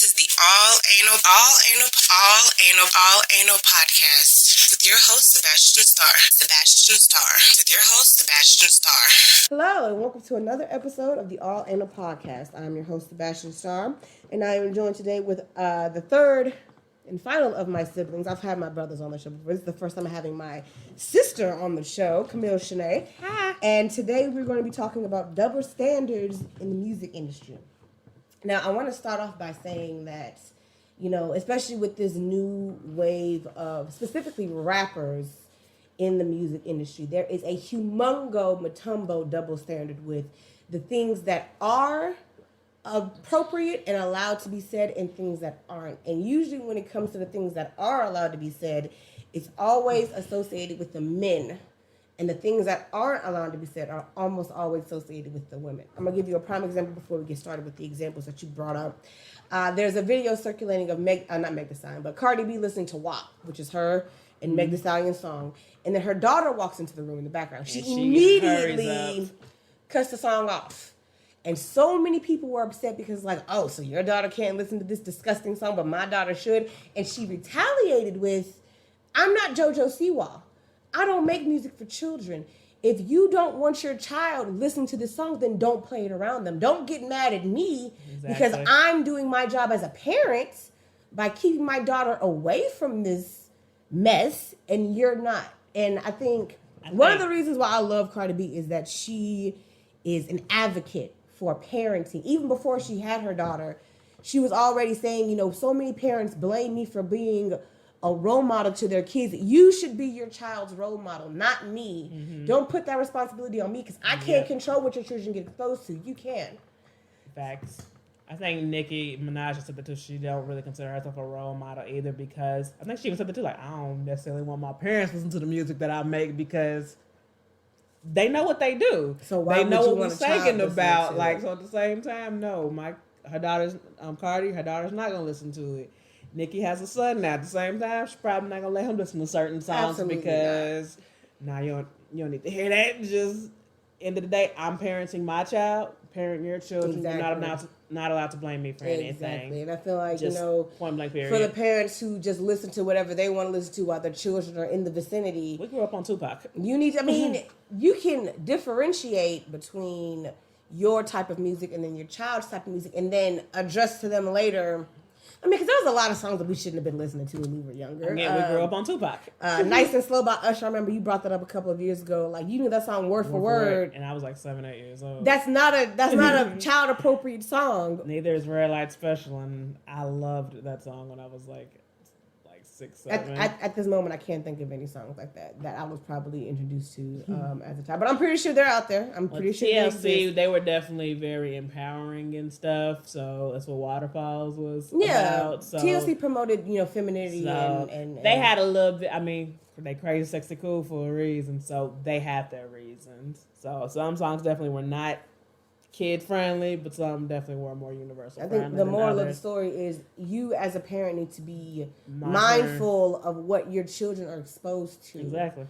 This is the All Anal podcast with your host Sebastian Starr. Hello, and welcome to another episode of the All Anal podcast. I'm your host Sebastian Starr, and I am joined today with the third and final of my siblings. I've had my brothers on the show before. This is the first time I'm having my sister on the show, Comelia Shawnee. Hi. And today we're going to be talking about double standards in the music industry. Now, I want to start off by saying that, especially with this new wave of specifically rappers in the music industry, there is a matumbo double standard with the things that are appropriate and allowed to be said and things that aren't. And usually when it comes to the things that are allowed to be said, it's always associated with the men. And the things that aren't allowed to be said are almost always associated with the women. I'm going to give you a prime example before we get started with the examples that you brought up. There's a video circulating of Cardi B listening to WAP, which is her and Meg Thee Stallion's song. And then her daughter walks into the room in the background. She immediately cuts the song off. And so many people were upset because so your daughter can't listen to this disgusting song, but my daughter should. And she retaliated with, I'm not JoJo Siwa. I don't make music for children. If you don't want your child listening to this song, then don't play it around them. Don't get mad at me because I'm doing my job as a parent by keeping my daughter away from this mess and you're not. And I think one of the reasons why I love Cardi B is that she is an advocate for parenting. Even before she had her daughter, she was already saying, so many parents blame me for being a role model to their kids. You should be your child's role model, not me. Mm-hmm. Don't put that responsibility on me because I can't control what your children get exposed to. You can. Facts. I think Nicki Minaj said that too. She don't really consider herself a role model either because I think she even said that too. I don't necessarily want my parents to listen to the music that I make because they know what they do. So why they know would you what we're singing about. So at the same time, no, her daughter's Cardi. Her daughter's not gonna listen to it. Nicki has a son now. At the same time, she's probably not gonna let him listen to certain songs because you don't need to hear that. Just end of the day, I'm parenting my child. Parent your children. Exactly. You're not allowed to blame me for anything. Exactly. And I feel like just point blank period. For the parents who just listen to whatever they want to listen to while their children are in the vicinity. We grew up on Tupac. You can differentiate between your type of music and then your child's type of music, and then address to them later. Because there was a lot of songs that we shouldn't have been listening to when we were younger. Again, we grew up on Tupac. Nice and Slow by Usher. I remember you brought that up a couple of years ago. You knew that song word for word. And I was 7, 8 years old. That's not a child appropriate song. Neither is Red Light Special, and I loved that song when I was 6, 7. At this moment, I can't think of any songs like that I was probably introduced to as a child. But I'm pretty sure they're out there. I'm pretty sure TLC, they were definitely very empowering and stuff. So that's what Waterfalls was about. So, TLC promoted, femininity and they had a little bit. They crazy, sexy, cool for a reason. So they had their reasons. So some songs definitely were not kid friendly, but some definitely were more universal. I think the moral of the story is you as a parent need to be mindful of what your children are exposed to. Exactly.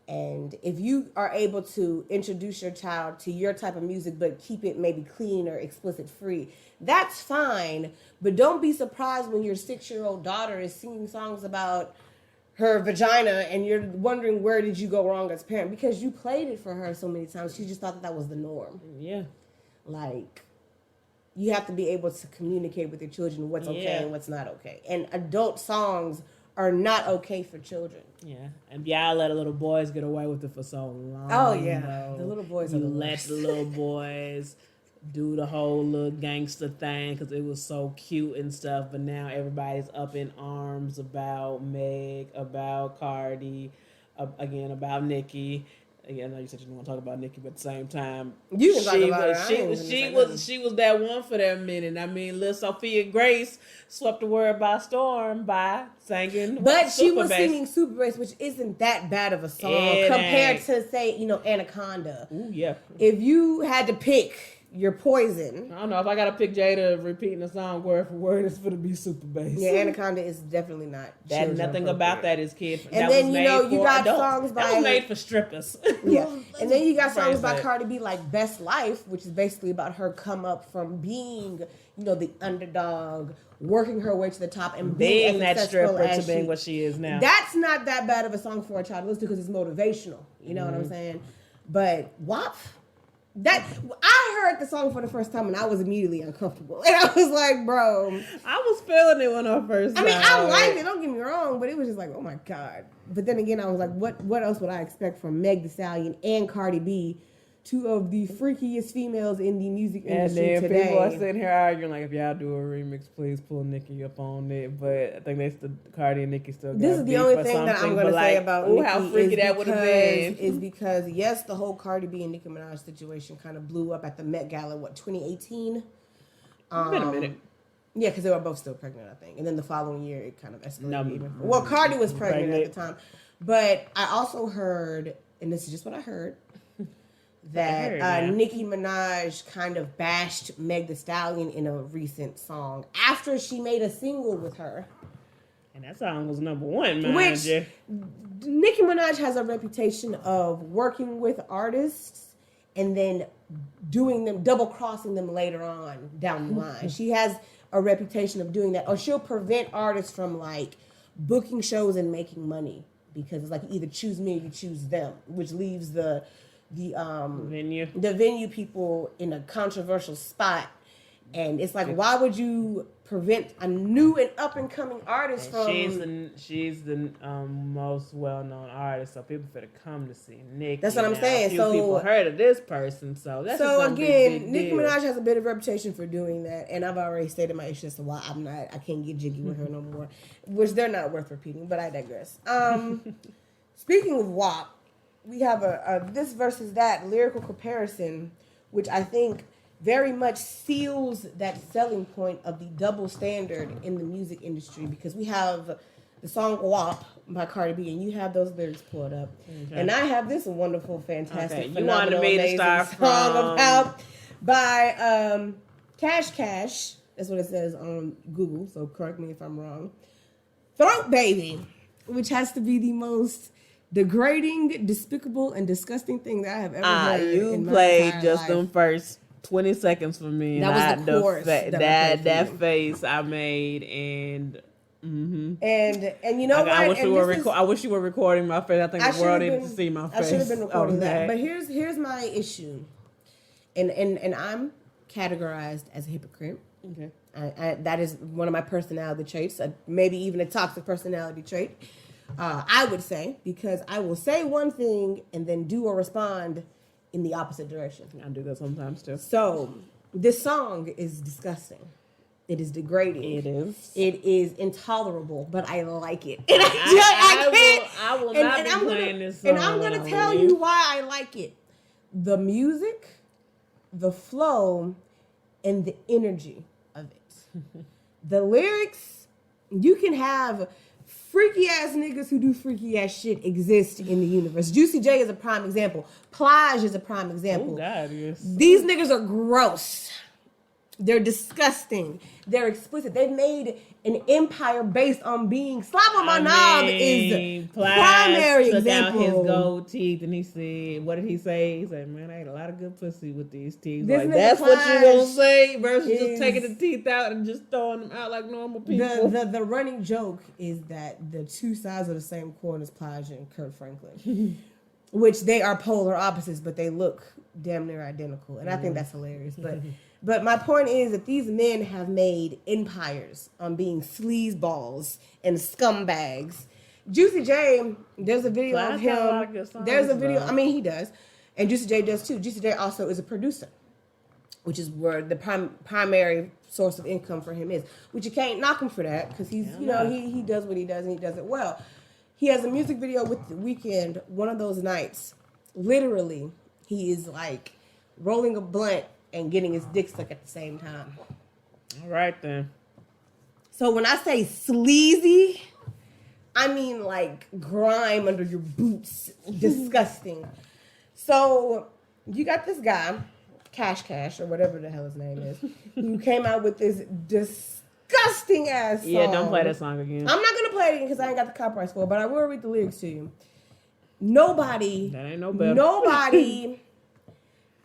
And if you are able to introduce your child to your type of music, but keep it maybe clean or explicit free, that's fine. But don't be surprised when your 6-year-old daughter is singing songs about her vagina and you're wondering where did you go wrong as a parent because you played it for her so many times. She just thought that was the norm. Yeah. You have to be able to communicate with your children what's okay and what's not okay. And adult songs are not okay for children. Yeah. And y'all let the little boys get away with it for so long. Oh, yeah. The little boys are the let worst. the little boys do the whole little gangster thing because it was so cute and stuff. But now everybody's up in arms about Meg, about Cardi, about Nicki. Again, I know you said you didn't want to talk about Nicki, but at the same time, you can talk about her. She was that one for that minute. Lil Sophia Grace swept the world by storm by singing. But she was singing Super Bass, which isn't that bad of a song compared to say, Anaconda. Ooh, yeah. If you had to pick you're poison. I don't know if I gotta pick Jada repeating the song word for word. It's gonna be super bass. Yeah, Anaconda is definitely not. That nothing about that is kid. And that then was you made know you for got adults. songs by that was made for strippers. Yeah, and then you got songs Phrase by that. Cardi B like "Best Life," which is basically about her come up from being, you know, the underdog, working her way to the top, and being that successful stripper as to being what she is now. That's not that bad of a song for a child to listen to because it's motivational. You know what I'm saying? But WAP. That I heard the song for the first time and I was immediately uncomfortable. And I was like, bro. I was feeling it when I first I mean, I liked it, don't get me wrong, but it was just like, oh my God. But then again, I was like, what else would I expect from Meg Thee Stallion and Cardi B, two of the freakiest females in the music industry and then today. people are sitting here arguing like, if y'all do a remix, please pull Nicki up on it. But I think they still, Cardi and Nicki still got This is the beef only for thing that I'm something, going to but say like, about ooh, Nicki how freaky that would have been. is because, yes, the whole Cardi B and Nicki Minaj situation kind of blew up at the Met Gala, 2018? It's been a minute. Yeah, because they were both still pregnant, I think. And then the following year, it kind of escalated No, even further. Well, Cardi was pregnant at the time. But I also heard, and this is just what I heard, that Nicki Minaj kind of bashed Meg Thee Stallion in a recent song after she made a single with her. And that song was number one, man. Which Nicki Minaj has a reputation of working with artists and then doing them, double crossing them later on down the line. She has a reputation of doing that, or she'll prevent artists from like booking shows and making money because it's like you either choose me or you choose them, which leaves the venue people in a controversial spot. And it's like, why would you prevent a new and up and coming artist from? She's the most well known artist, so people finna come to see Nicki. That's what I'm saying. So people heard of this person, so that's just again, Nicki Minaj has a bit of reputation for doing that, and I've already stated my issue as to why I can't get jiggy with her no more, which they're not worth repeating. But I digress. Speaking of WAP, we have a this versus that lyrical comparison, which I think very much seals that selling point of the double standard in the music industry, because we have the song WAP by Cardi B, and you have those lyrics pulled up. Okay. And I have this wonderful, fantastic, you phenomenal, wanted me to amazing start song about by Cash Cash. That's what it says on Google, so correct me if I'm wrong. Throat Baby, which has to be the most degrading, despicable, and disgusting thing that I have ever heard. You in my played entire just life. them first 20 seconds for me. That was the chorus. That face I made, and and you know what? I wish you were recording my face. I think the world needed to see my face. I should have been recording that. But here's my issue, and I'm categorized as a hypocrite. Okay, that is one of my personality traits, maybe even a toxic personality trait. I would say, because I will say one thing and then do or respond in the opposite direction. I do that sometimes too. So this song is disgusting. It is degrading. It is. It is intolerable, but I like it. And I will not be playing this song. And I'm going to tell you why I like it. The music, the flow, and the energy of it. The lyrics, you can have freaky ass niggas who do freaky ass shit exist in the universe. Juicy J is a prime example. Plage is a prime example. Oh God, yes. These niggas are gross. They're disgusting. They're explicit. They've made an empire based on being slap on my knob is primary took example. Out his gold teeth and he said, "What did he say?" He said, "Man, I ate a lot of good pussy with these teeth." Like, that's what you gonna say versus just taking the teeth out and just throwing them out like normal people. The running joke is that the two sides of the same coin is Plage and Kurt Franklin, which they are polar opposites, but they look damn near identical, and I think that's hilarious. But my point is that these men have made empires on being sleazeballs and scumbags. Juicy J, there's a video of him. There's a video. I mean, he does, and Juicy J does too. Juicy J also is a producer, which is where the primary source of income for him is. Which you can't knock him for that, because he's he does what he does and he does it well. He has a music video with The Weeknd. One of those nights, literally, he is like rolling a blunt and getting his dick stuck at the same time. All right, then. So when I say sleazy, I mean like grime under your boots. Disgusting. So you got this guy Cash, or whatever the hell his name is, who came out with this disgusting ass song. Yeah, don't play that song again. I'm not gonna play it again because I ain't got the copyright for it, but I will read the lyrics to you. Nobody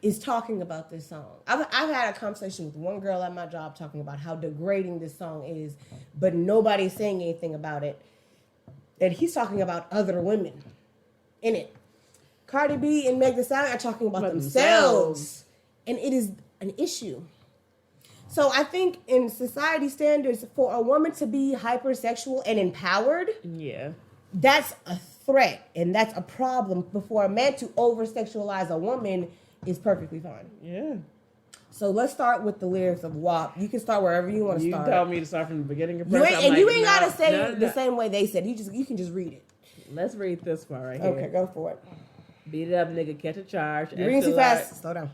is talking about this song. I've had a conversation with one girl at my job talking about how degrading this song is, but nobody's saying anything about it. And he's talking about other women in it. Cardi B and Meg Thee Stallion are talking about themselves. And it is an issue. So I think in society standards, for a woman to be hypersexual and empowered, that's a threat and that's a problem. But for a man to over-sexualize a woman is perfectly fine. Yeah. So let's start with the lyrics of WAP. You can start wherever you want to start. You told me to start from the beginning of you ain't gotta say the same way they said. You can just read it. Let's read this part right here. Okay, go for it. Beat it up, nigga. Catch a charge. You're reading too fast. Slow down.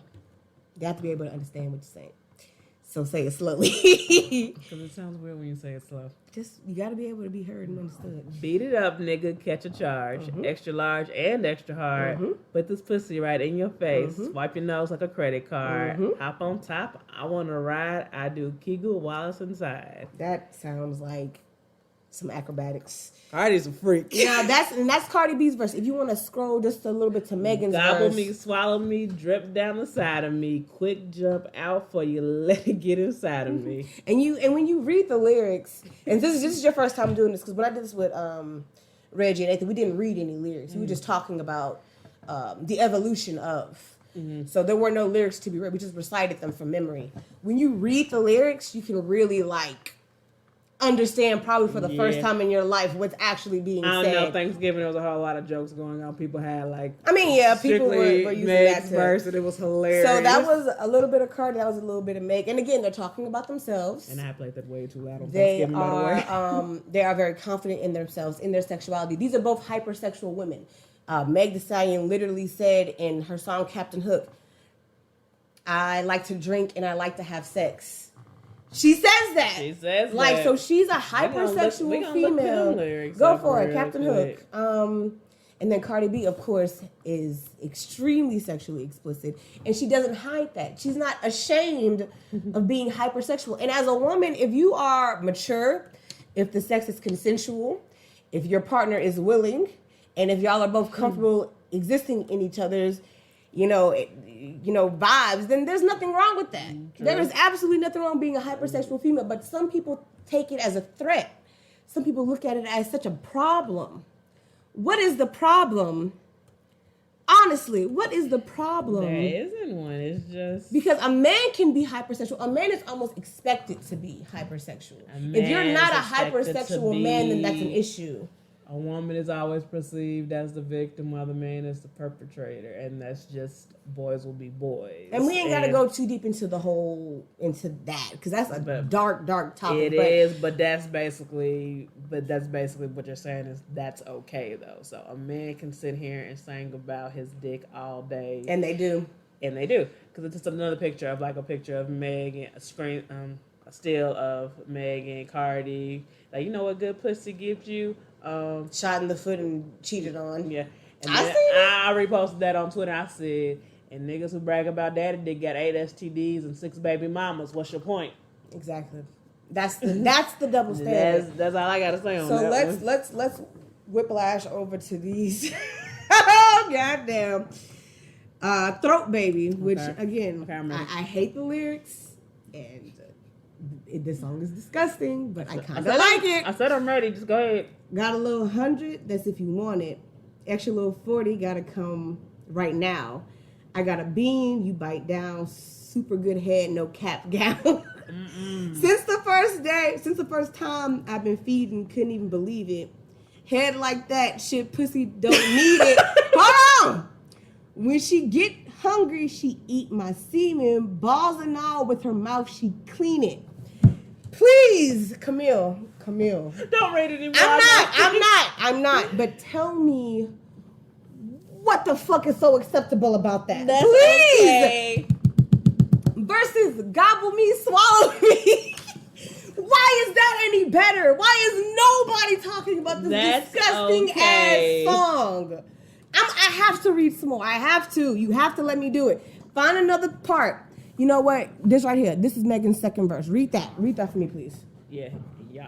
You have to be able to understand what you're saying. So say it slowly. Because it sounds weird when you say it slow. You got to be able to be heard and understood. Beat it up, nigga. Catch a charge. Extra large and extra hard. Put this pussy right in your face. Swipe your nose like a credit card. Hop on top. I want to ride. I do Kegel while it's inside. That sounds like some acrobatics. Cardi's a freak. Yeah, that's Cardi B's verse. If you want to scroll just a little bit to Megan's Gobble verse. me, swallow me, drip down the side of me. Quick jump out for you, let it get inside of me. And when you read the lyrics, and this is your first time doing this, because when I did this with Reggie and Nathan, we didn't read any lyrics. We were just talking about the evolution of. So there were no lyrics to be read. We just recited them from memory. When you read the lyrics, you can really understand probably for the first time in your life what's actually being said. I don't know. Thanksgiving, there was a whole lot of jokes going on. People had people were using Meg's that too. verse, and it was hilarious. So that was a little bit of Cardi, that was a little bit of Meg, and again, they're talking about themselves. And I played that way too loud on They Thanksgiving, by the way. they are very confident in themselves, in their sexuality. These are both hypersexual women. Meg Thee Stallion literally said in her song Captain Hook, "I like to drink and I like to have sex." She says that. She says that. So she's a hypersexual female. Go for it, Captain Hook. And then Cardi B, of course, is extremely sexually explicit. And she doesn't hide that. She's not ashamed of being hypersexual. And as a woman, if you are mature, if the sex is consensual, if your partner is willing, and if y'all are both comfortable existing in each other's vibes, then there's nothing wrong with that. True. There is absolutely nothing wrong being a hypersexual female, but some people take it as a threat. Some people look at it as such a problem. What is the problem? Honestly, what is the problem? There isn't one. It's just... Because a man can be hypersexual. A man is almost expected to be hypersexual. If you're not a hypersexual man, then that's an issue. A woman is always perceived as the victim while the man is the perpetrator. And that's just, boys will be boys. And we ain't got to go too deep into that. Because that's a dark topic. It is, but that's basically what you're saying is that's okay, though. So a man can sit here and sing about his dick all day. And they do. Because it's just another picture of a picture of Meg and a still of Meg and Cardi. Like, you know what good pussy gives you? Shot in the foot and cheated on. Yeah. And I reposted that on Twitter. I said, and niggas who brag about daddy dick got 8 STDs and 6 baby mamas. What's your point? Exactly. That's the double standard. That's all I gotta say on that. So let's whiplash over to these. Oh goddamn. Throat Baby, which again, I hate the lyrics and this song is disgusting, but I kind of like it. I said I'm ready. Just go ahead. Got a little 100. That's if you want it. Extra little 40. Gotta come right now. I got a bean. You bite down. Super good head. No cap gown. Since the first time I've been feeding, couldn't even believe it. Head like that, shit, pussy don't need it. Hold on. When she get hungry, she eat my semen, balls and all. With her mouth, she clean it. Please, Camille. Don't rate it anymore. I'm not. But tell me, what the fuck is so acceptable about that? That's Please. Okay. Versus gobble me, swallow me. Why is that any better? Why is nobody talking about this disgusting ass song? I have to read some more. I have to. You have to let me do it. Find another part. You know what? This right here. This is Megan's second verse. Read that. Read that for me, please. Yeah,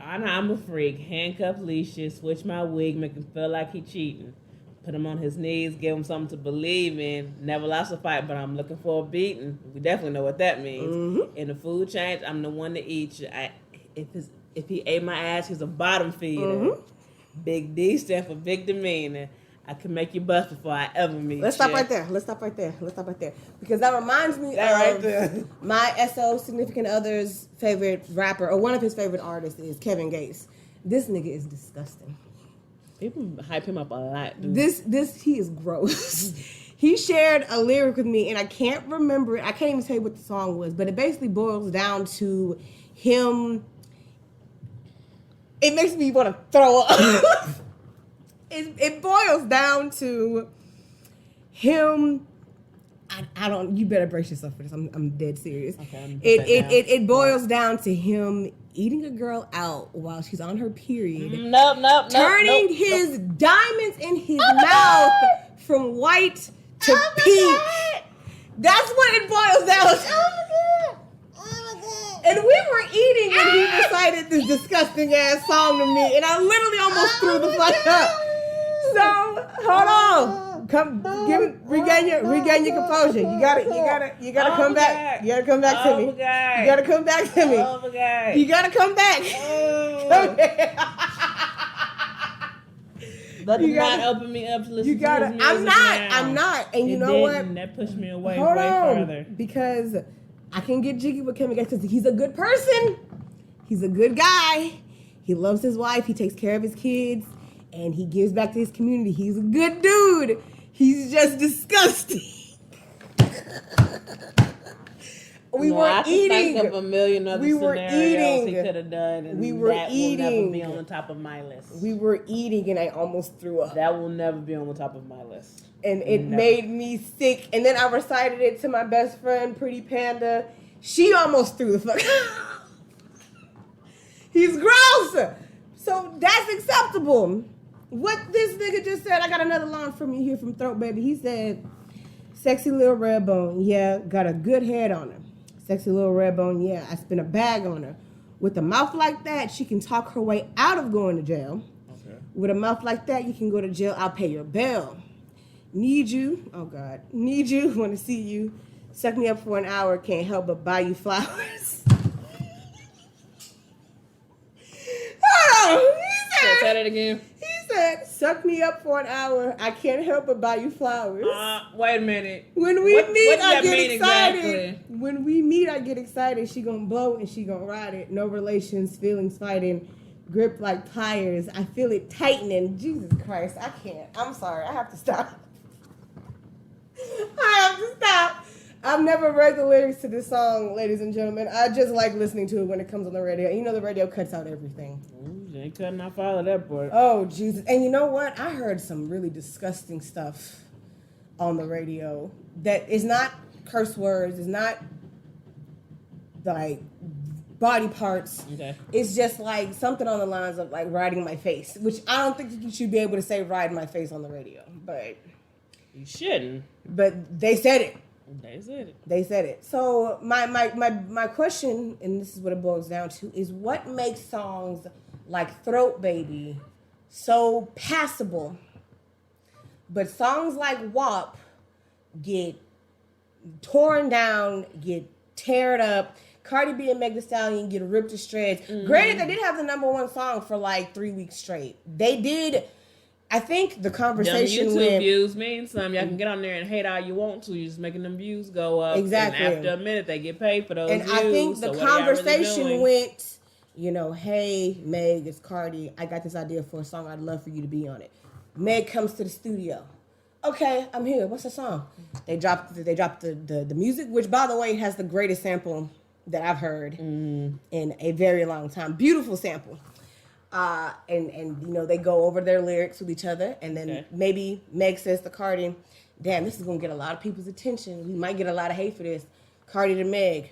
I know I'm a freak. Handcuff leashes, switch my wig, make him feel like he cheating. Put him on his knees, give him something to believe in. Never lost a fight, but I'm looking for a beating. We definitely know what that means. Mm-hmm. In the food chain, I'm the one to eat you. If he ate my ass, he's a bottom feeder. Mm-hmm. Big D stand for big demeanor. I can make you bust before I ever meet you. Let's stop right there. Because that reminds me of my SO significant other's favorite rapper, or one of his favorite artists is Kevin Gates. This nigga is disgusting. People hype him up a lot, dude. He is gross. He shared a lyric with me, and I can't remember it. I can't even tell you what the song was, but it basically boils down to him. It makes me want to throw up. It boils down to him. I don't. You better brace yourself for this. I'm dead serious. Okay, it boils down to him eating a girl out while she's on her period. Turning his diamonds in his mouth from white to pink. That's what it boils down to. And we were eating and he recited this disgusting ass song to me, and I literally almost threw the fuck up. So hold on, regain your composure. You gotta come back. You gotta come back to me. You gotta come back to me. You gotta come back. Come here. That did not open me up to listen to his music. I'm not. And you know what? That pushed me away way further. Because I can get jiggy with Kevin Gates because he's a good person. He's a good guy. He loves his wife. He takes care of his kids. And he gives back to his community. He's a good dude. He's just disgusting. I can think of a million other scenarios he could have done, and that will never be on the top of my list. We were eating, and I almost threw up. That will never be on the top of my list. And it made me sick. And then I recited it to my best friend, Pretty Panda. She almost threw the fuck out. He's gross. So that's acceptable. What this nigga just said, I got another line from you here from Throat Baby. He said, sexy little red bone, yeah, got a good head on her. Sexy little red bone, yeah, I spent a bag on her. With a mouth like that, she can talk her way out of going to jail. Okay. With a mouth like that, you can go to jail, I'll pay your bail. Need you, oh God, need you, want to see you. Suck me up for an hour, can't help but buy you flowers. Say that again. He said, suck me up for an hour. I can't help but buy you flowers. Wait a minute. When we meet, I get excited. Exactly? When we meet, I get excited. She gonna blow and she gonna ride it. No relations, feelings fighting. Grip like tires. I feel it tightening. Jesus Christ, I can't. I'm sorry. I have to stop. I've never read the lyrics to this song, ladies and gentlemen. I just like listening to it when it comes on the radio. You know the radio cuts out everything. They ain't cutting off all of that part. Oh, Jesus. And you know what? I heard some really disgusting stuff on the radio that is not curse words. It's not like body parts. Okay. It's just like something on the lines of like riding my face, which I don't think you should be able to say ride my face on the radio. But you shouldn't. But they said it. They said it. So my question, and this is what it boils down to, is what makes songs like Throat Baby so passable, but songs like WAP get torn down, get teared up. Cardi B and Meg Thee Stallion get ripped to shreds. Mm-hmm. Granted, they did have the #1 song for like 3 weeks straight. They did. I think the conversation YouTube views mean something. Y'all can get on there and hate all you want to. You're just making them views go up. Exactly. And after a minute, they get paid for those views. And I think the conversation went, hey, Meg, it's Cardi. I got this idea for a song. I'd love for you to be on it. Meg comes to the studio. Okay, I'm here. What's the song? They dropped the music, which, by the way, has the greatest sample that I've heard in a very long time. Beautiful sample. And they go over their lyrics with each other, and then maybe Meg says to Cardi, damn, this is gonna get a lot of people's attention. We might get a lot of hate for this. Cardi to Meg,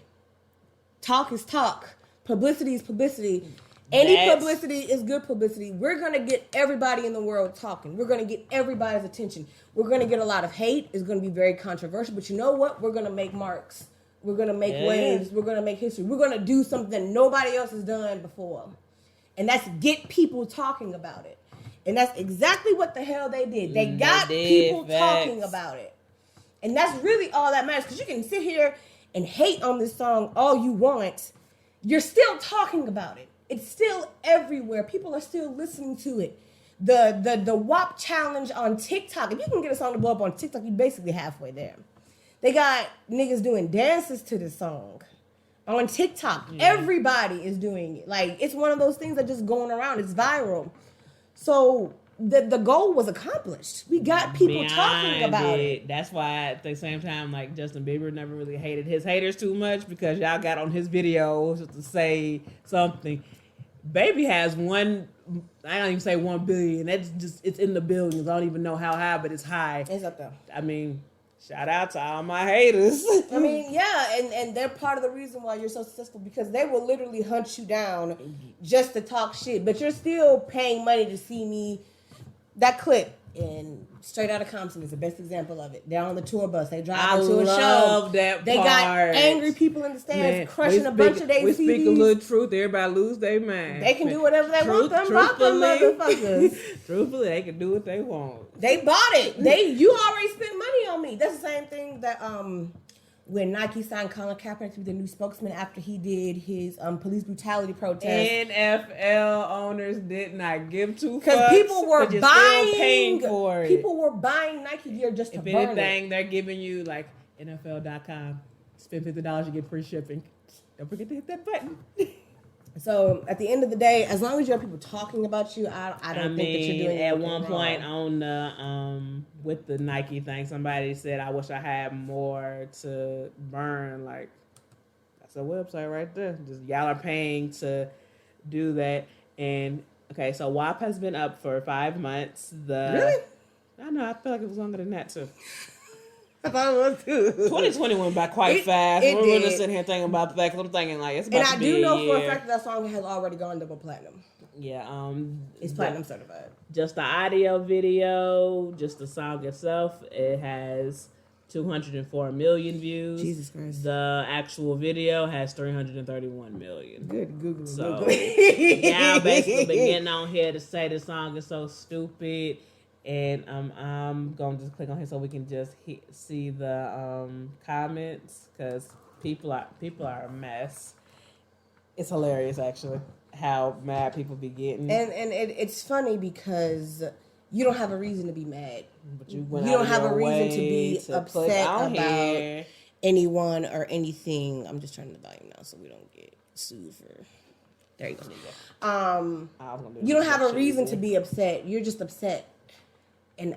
talk is talk, publicity is publicity. Any publicity is good publicity. We're going to get everybody in the world talking. We're going to get everybody's attention. We're going to get a lot of hate. It's going to be very controversial. But you know what? We're going to make marks. We're going to make waves. We're going to make history. We're going to do something nobody else has done before. And that's get people talking about it. And that's exactly what the hell they did. They got people talking about it. And that's really all that matters. Because you can sit here and hate on this song all you want. You're still talking about it. It's still everywhere. People are still listening to it. The WAP challenge on TikTok. If you can get a song to blow up on TikTok, you're basically halfway there. They got niggas doing dances to this song on TikTok. Yeah. Everybody is doing it. Like, it's one of those things that just going around. It's viral. So the goal was accomplished. We got people talking about it. That's why at the same time, like, Justin Bieber never really hated his haters too much because y'all got on his videos to say something. Baby has one, I don't even say 1 billion. That's just, it's in the billions. I don't even know how high, but it's high. It's up there. I mean, shout out to all my haters. I mean, yeah, and they're part of the reason why you're so successful because they will literally hunt you down just to talk shit. But you're still paying money to see me. That clip in Straight Outta Compton is the best example of it. They're on the tour bus. They drive to a show. I love that They got angry people in the stands crushing a bunch of their CDs. We speak a little truth. Everybody lose their mind. They can do whatever they want. Them rock them motherfuckers. Truthfully, they can do what they want. They bought it. You already spent money on me. That's the same thing that when Nike signed Colin Kaepernick to be the new spokesman after he did his police brutality protest. NFL owners did not give two fucks because people were paying for it. People were buying Nike gear just to burn it. If anything, they're giving you like NFL.com. Spend $50, you get free shipping. Don't forget to hit that button. So at the end of the day, as long as you have people talking about you, I don't think that you're doing at one point on the with the Nike thing, somebody said, "I wish I had more to burn." Like, that's a website right there. Just y'all are paying to do that. And okay, so WAP has been up for 5 months. Really? I know. I feel like it was longer than that too. I thought it was too. 2020 went by quite fast. We're just sitting here thinking about that because I'm thinking like it's about to be a year. And I do know for a fact that song has already gone double platinum. Yeah, it's platinum certified. Just the audio video, just the song itself, it has 204 million views. Jesus Christ. The actual video has 331 million. Good Google. So y'all basically been getting on here to say the song is so stupid. And I'm going to just click on here so we can just see the comments because people are a mess. It's hilarious, actually, how mad people be getting. And it's funny because you don't have a reason to be mad. But you don't have a reason to be upset about anyone or anything. I'm just turning the volume now so we don't get sued for... There you go. You don't have a reason to be upset. You're just upset. And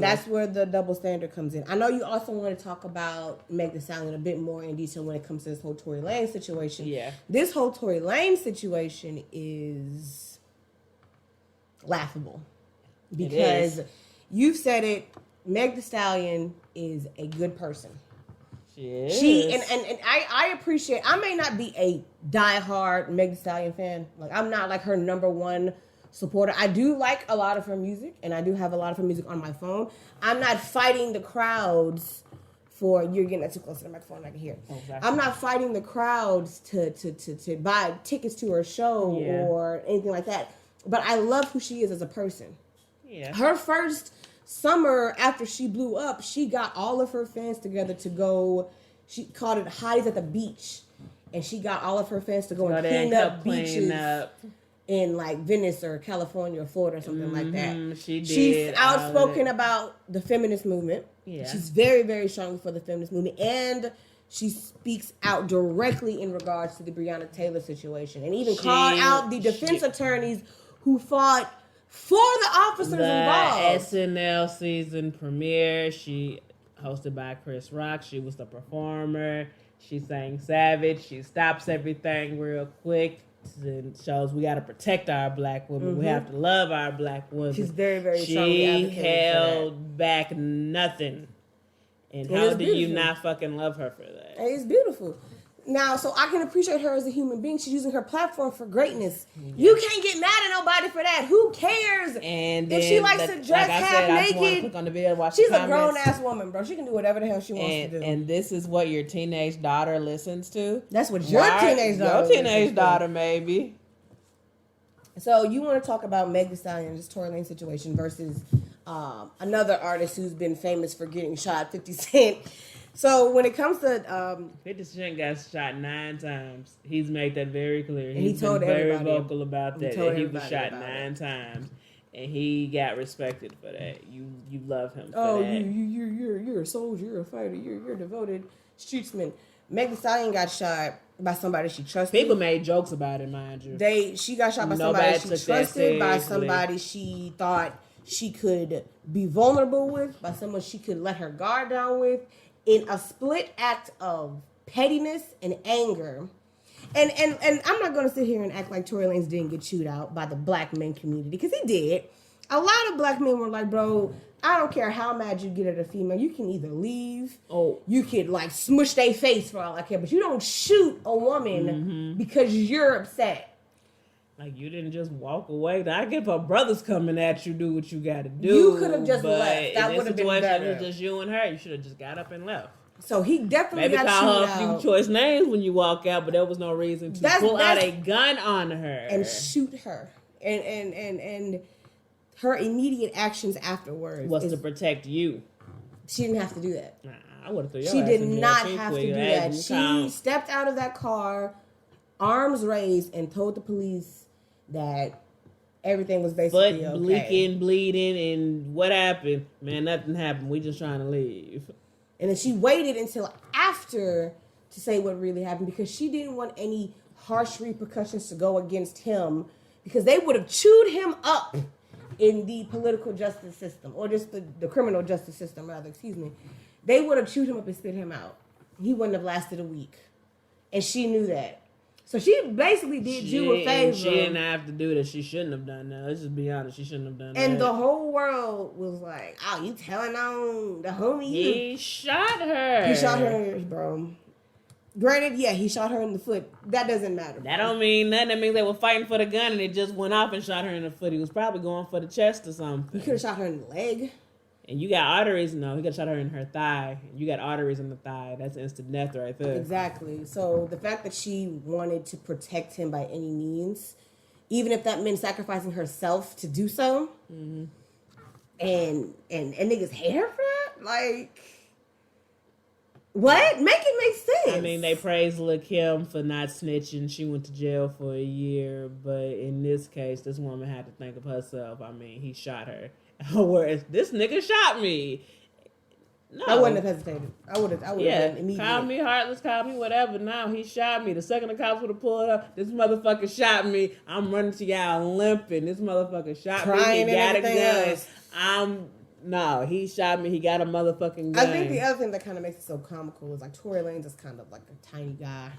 that's where the double standard comes in. I know you also want to talk about Meg Thee Stallion a bit more in detail when it comes to this whole Tory Lanez situation. Yeah. This whole Tory Lanez situation is laughable. Because you've said it, Meg Thee Stallion is a good person. She and I appreciate, I may not be a diehard Meg Thee Stallion fan. Like, I'm not like her number one supporter. I do like a lot of her music, and I do have a lot of her music on my phone. I'm not fighting the crowds for, you're getting that too close to the microphone, I can hear. Exactly. I'm not fighting the crowds to buy tickets to her show or anything like that. But I love who she is as a person. Yeah. Her first summer after she blew up, she got all of her fans together to go, she called it Hotties at the Beach. And she got all of her fans to go and clean up beaches. In like Venice or California or Florida or something like that. She's outspoken about the feminist movement. Yeah. She's very, very strong for the feminist movement. And she speaks out directly in regards to the Breonna Taylor situation. And even called out the defense attorneys who fought for the officers involved. SNL season premiere. She hosted by Chris Rock. She was the performer. She sang Savage. She stops everything real quick. And shows we got to protect our black women. Mm-hmm. We have to love our black women. She's very, very strongly advocating for that. She held back nothing. And how do you not fucking love her for that? It's beautiful. Now, so I can appreciate her as a human being. She's using her platform for greatness. You can't get mad at nobody for that. Who cares? And if she likes to dress half naked, click on the video, watch she's the a grown ass woman, bro. She can do whatever the hell she wants to do. And this is what your teenage daughter listens to. That's what your teenage daughter, maybe. So you want to talk about Meg Thee Stallion's Tory Lanez situation versus another artist who's been famous for getting shot, 50 Cent. So when it comes to 50 Cent got shot 9 times. He's made that very clear. And he told everybody. Very vocal about that. That he was shot 9 times, and he got respected for that. You love him. For that. You're a soldier. You're a fighter. You're a devoted streetsman. Meg Thee Stallion got shot by somebody she trusted. People made jokes about it, mind you. She got shot by somebody she trusted, by somebody she thought she could be vulnerable with, by someone she could let her guard down with, in a split act of pettiness and anger. And I'm not going to sit here and act like Tory Lanez didn't get chewed out by the black men community, because he did. A lot of black men were like, bro, I don't care how mad you get at a female. You can either leave, you could like smush their face for all I care, but you don't shoot a woman because you're upset. Like, you didn't just walk away. I get if a brother's coming at you, do what you got to do. You could have just left. That would have been better. It was just you and her. You should have just got up and left. So he definitely got call her out. a few choice names when you walk out, but there was no reason to pull out a gun on her and shoot her. And her immediate actions afterwards was to protect you. She didn't have to do that. Nah, I would have threw your She ass did in not jail. have to do that. She stepped out of that car, arms raised, and told the police that everything was basically Foot okay. bleeding, and what happened? Man, nothing happened. We just trying to leave. And then she waited until after to say what really happened, because she didn't want any harsh repercussions to go against him, because they would have chewed him up in the political justice system, or just the criminal justice system, rather, excuse me. They would have chewed him up and spit him out. He wouldn't have lasted a week. And she knew that. So she basically did you a favor. She didn't have to do that. She shouldn't have done that. Let's just be honest. She shouldn't have done that. And the whole world was like, oh, you telling on the homie? He shot her. He shot her, bro. Granted, yeah, he shot her in the foot. That doesn't matter. That don't mean nothing. That means they were fighting for the gun and it just went off and shot her in the foot. He was probably going for the chest or something. He could have shot her in the leg. And you got arteries. No, he could have shot her in her thigh. You got arteries in the thigh. That's instant death right there. Exactly. So the fact that she wanted to protect him by any means, even if that meant sacrificing herself to do so, and niggas hate her for that, like, what? Make it make sense. I mean, they praised Lil' Kim for not snitching. She went to jail for a year, but in this case, this woman had to think of herself. I mean, he shot her. Whereas this nigga shot me. No. I wouldn't have hesitated. I would have been immediate. Call me heartless, call me whatever. Now he shot me. The second the cops would have pulled up, this motherfucker shot me. I'm running to y'all limping. This motherfucker shot crying me. He got a gun. No, he shot me. He got a motherfucking gun. I think the other thing that kind of makes it so comical is like Tory Lanez is kind of like a tiny guy,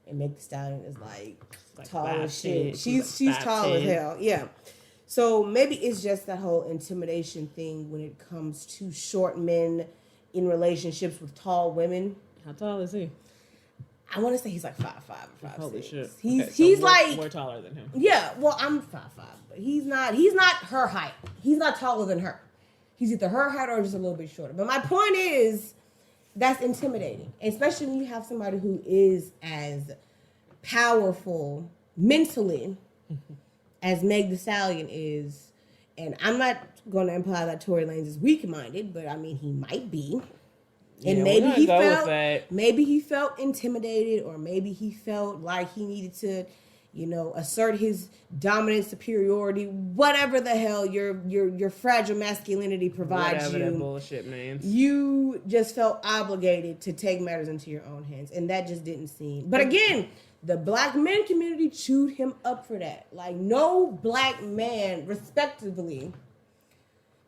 and Meg Thee Stallion is like tall as shit. She's tall as hell. Yeah. So maybe it's just that whole intimidation thing when it comes to short men in relationships with tall women. How tall is he? I want to say he's like 5'5" or 5'6". Holy shit. He's like more taller than him. Yeah, well, I'm 5'5", but he's not her height. He's not taller than her. He's either her height or just a little bit shorter. But my point is, that's intimidating, especially when you have somebody who is as powerful mentally as Meg Thee Stallion is. And I'm not going to imply that Tory Lanez is weak-minded, but I mean, he might be. And yeah, maybe he felt intimidated, or maybe he felt like he needed to, assert his dominant superiority, whatever the hell your fragile masculinity provides whatever you. That bullshit means. You just felt obligated to take matters into your own hands, and that just didn't seem. But again, the black men community chewed him up for that. Like, no black man, respectively,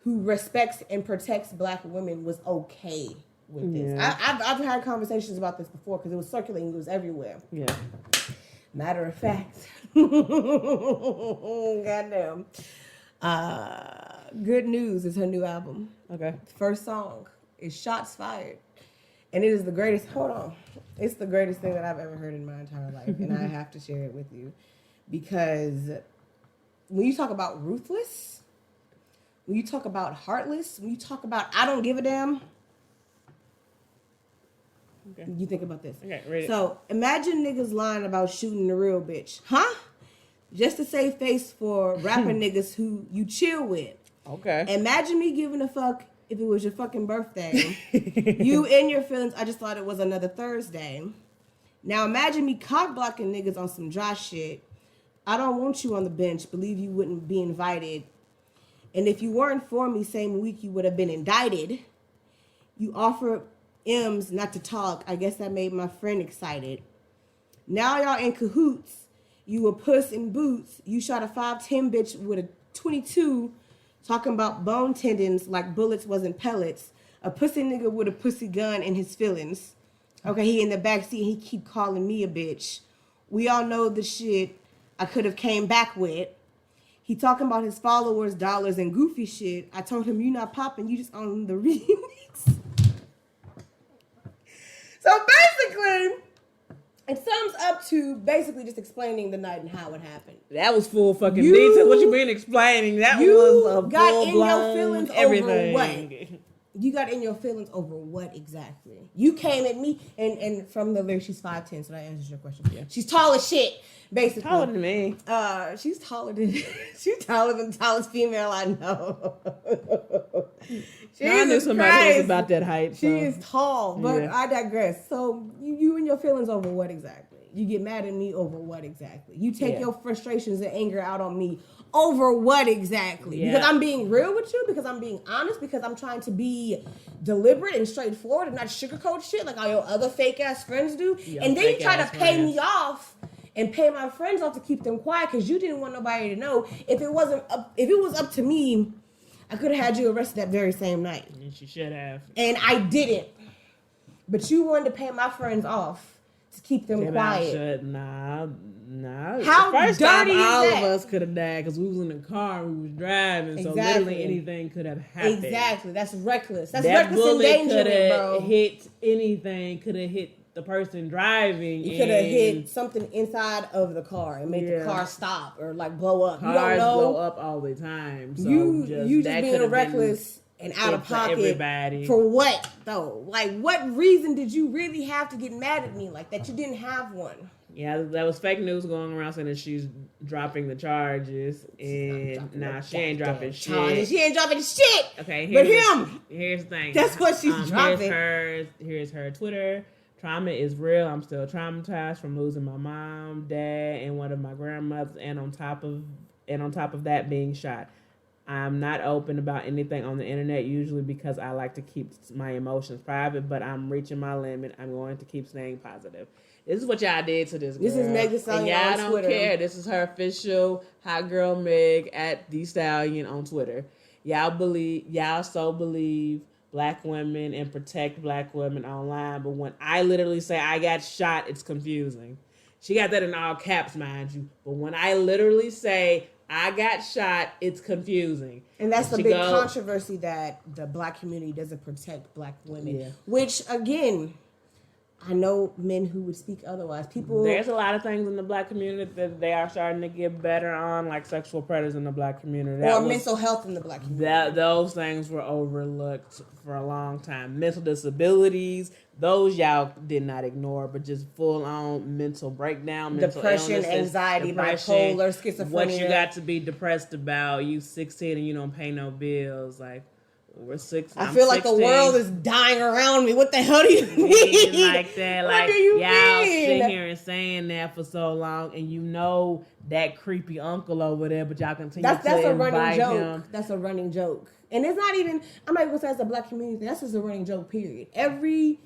who respects and protects black women was okay with this. Yeah. I've had conversations about this before because it was circulating. It was everywhere. Yeah. Matter of fact. Goddamn. Good News is her new album. Okay. The first song is Shots Fired. And it is the greatest. Hold on. It's the greatest thing that I've ever heard in my entire life, and I have to share it with you because when you talk about ruthless, when you talk about heartless, when you talk about I don't give a damn. Okay. You think about this. Okay, read it. So imagine niggas lying about shooting the real bitch, huh? Just to save face for rapper niggas who you chill with. Okay. Imagine me giving a fuck if it was your fucking birthday. You in your feelings, I just thought it was another Thursday. Now imagine me cock blocking niggas on some dry shit. I don't want you on the bench. Believe you wouldn't be invited. And if you weren't for me same week, you would have been indicted. You offer M's not to talk. I guess that made my friend excited. Now y'all in cahoots. You a puss in boots. You shot a 5'10" bitch with a 22 talking about bone tendons like bullets wasn't pellets. A pussy nigga with a pussy gun in his feelings. Okay, he in the backseat. He keep calling me a bitch. We all know the shit I could have came back with. He talking about his followers, dollars, and goofy shit. I told him, you not popping. You just on the remix. So basically, it sums up to basically just explaining the night and how it happened. That was full fucking detail. What you been explaining? That was a got in your feelings everything. over what? You got in your feelings over what exactly? You came at me, and from the lyrics, she's 5'10", so that answers your question. Yeah. She's tall as shit, basically. Taller than me. She's taller than the tallest female I know. I knew somebody else about that height. So. She is tall, but I digress. So you and your feelings over what exactly? You get mad at me over what exactly? You take your frustrations and anger out on me over what exactly? Yeah. Because I'm being real with you, because I'm being honest, because I'm trying to be deliberate and straightforward and not sugarcoat shit like all your other fake ass friends do. And then you try to pay me off and pay my friends off to keep them quiet because you didn't want nobody to know. If it was up to me, I could have had you arrested that very same night. And she should have. And I didn't. But you wanted to pay my friends off to keep them quiet. Nah. How first dirty time, is all that? of us could have died because we was in the car and we was driving. So literally anything could have happened. Exactly. That's reckless. That's that reckless endangerment, bro. Hit anything. Could have hit the person driving. You could have hit something inside of the car and made the car stop or like blow up. Cars you don't know. blow up all the time. So you just being reckless and out of pocket. Everybody. For what though? Like what reason did you really have to get mad at me like that? You didn't have one. Yeah, that was fake news going around saying that she's dropping the charges, and she ain't dropping shit. She ain't dropping shit. Okay, here's the thing. That's what she's dropping. Here's her Twitter. Trauma is real. I'm still traumatized from losing my mom, dad, and one of my grandmothers, and on top of that, being shot. I'm not open about anything on the internet usually because I like to keep my emotions private, but I'm reaching my limit. I'm going to keep staying positive. This is what y'all did to this girl. This is Meg Thee Stallion on y'all Twitter. Don't care. This is her official Hot Girl Meg at Thee Stallion on Twitter. Y'all so believe black women and protect black women online, but when I literally say I got shot, it's confusing. She got that in all caps, mind you. But when I literally say I got shot, it's confusing. And that's the big controversy that the black community doesn't protect black women. Yeah. Which, again, I know men who would speak otherwise. There's a lot of things in the black community that they are starting to get better on, like sexual predators in the black community. Mental health in the black community. Those things were overlooked for a long time. Mental disabilities, those y'all did not ignore, but just full-on mental breakdown, depression, anxiety, bipolar, schizophrenia. What you got to be depressed about? You 16 and you don't pay no bills, like... We're 6. I feel like 16. The world is dying around me. What the hell do you mean? Like that, what do you y'all mean? sit here and saying that for so long, and you know that creepy uncle over there, but y'all continue to invite him. That's a running joke. That's a running joke, and it's not even. I'm not even gonna say it's a black community. That's just a running joke. Period. Every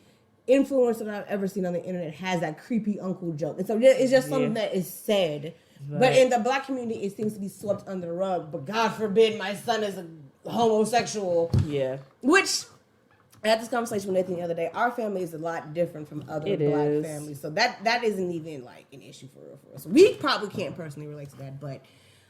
influencer that I've ever seen on the internet has that creepy uncle joke, and so it's just something that is said. But in the black community, it seems to be swept under the rug. But God forbid my son is a homosexual. Yeah. Which, I had this conversation with Nathan the other day. Our family is a lot different from other black families. So that isn't even like an issue for real. So we probably can't personally relate to that. But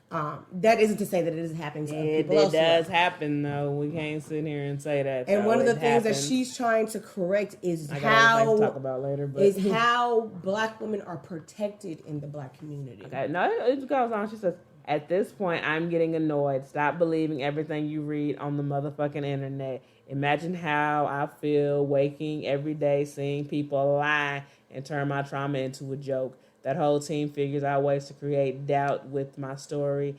That isn't to say that it isn't happening to other people It does happen, though. We can't sit here and say that. And one of the things that happens. she's trying to correct is to how talk about later, but is how Black women are protected in the Black community. Okay, no, it goes on. She says, "At this point, I'm getting annoyed. Stop believing everything you read on the motherfucking internet. Imagine how I feel waking every day seeing people lie and turn my trauma into a joke. That whole team figures out ways to create doubt with my story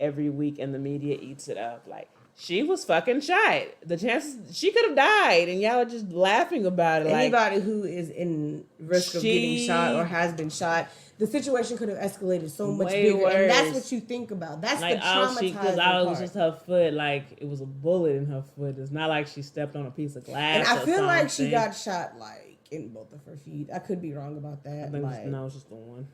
every week, and the media eats it up." Like, she was fucking shot. The chances she could have died, and y'all are just laughing about it. Anybody who is in risk of getting shot or has been shot, the situation could have escalated so much bigger. Worse. And that's what you think about. That's the traumatizing because part. it was just her foot. Like, it was a bullet in her foot. It's not like she stepped on a piece of glass. And I feel like she got shot in both of her feet. I could be wrong about that. I think it's just the one.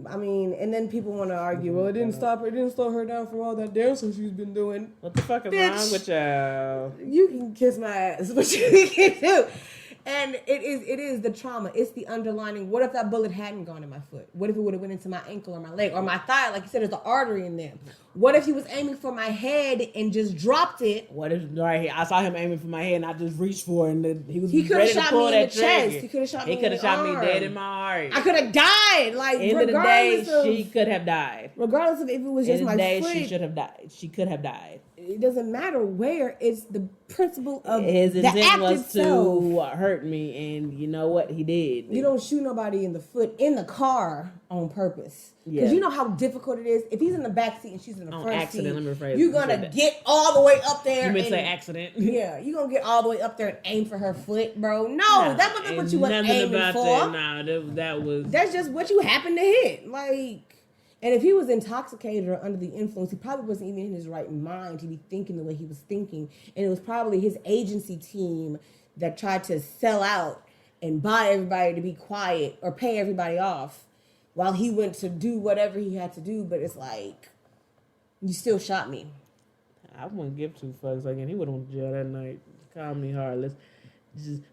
I mean, and then people want to argue, well, it didn't stop her. It didn't slow her down from all that dancing she's been doing. What the fuck is wrong with y'all? You can kiss my ass, but you can do. And it is the trauma. It's the underlining. What if that bullet hadn't gone in my foot? What if it would have went into my ankle or my leg or my thigh? Like you said, there's an artery in there. What if he was aiming for my head and just dropped it? What if I saw him aiming for my head and I just reached for it and he could have shot me in the chest. He could have shot me. He could have shot me dead in my heart. I could have died. Like, end of the day, she could have died. Regardless of if it was just my foot, she should have died. She could have died. It doesn't matter where. It's the principle of his the intent act was itself. to hurt me, and you know what he did. You don't shoot nobody in the foot in the car on purpose, because you know how difficult it is. If he's in the back seat and she's in the front accident, seat, let me rephrase you're gonna get all the way up there. You meant say accident? Yeah, you're gonna get all the way up there and aim for her foot, bro. No, that wasn't what you was aiming for. That was. That's just what you happened to hit, like. And if he was intoxicated or under the influence, he probably wasn't even in his right mind to be thinking the way he was thinking. And it was probably his agency team that tried to sell out and buy everybody to be quiet or pay everybody off while he went to do whatever he had to do. But it's like, you still shot me. I wouldn't give two fucks. Again, he would have went to jail that night. Call me heartless.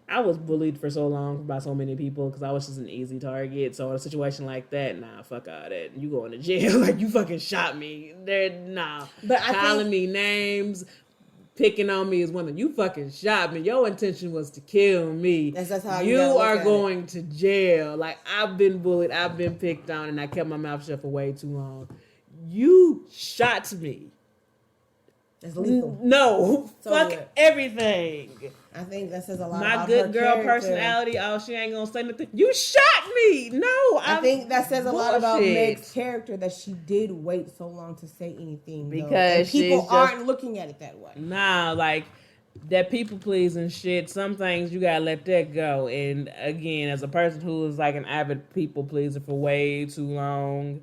I was bullied for so long by so many people because I was just an easy target. So in a situation like that, nah, fuck all that. You going to jail like you fucking shot me. But calling me names, picking on me is one of you fucking shot me. Your intention was to kill me. That's how you are going to jail. Like, I've been bullied, I've been picked on, and I kept my mouth shut for way too long. You shot me. That's lethal. No, so fuck everything. I think that says a lot my about good her girl character. Personality. Oh, she ain't gonna say nothing. You shot me. No, I think that says a lot about Meg's character that she did wait so long to say anything. Because people aren't looking at it that way. Nah, like that people pleasing shit. Some things you gotta let that go. And again, as a person who is like an avid people pleaser for way too long.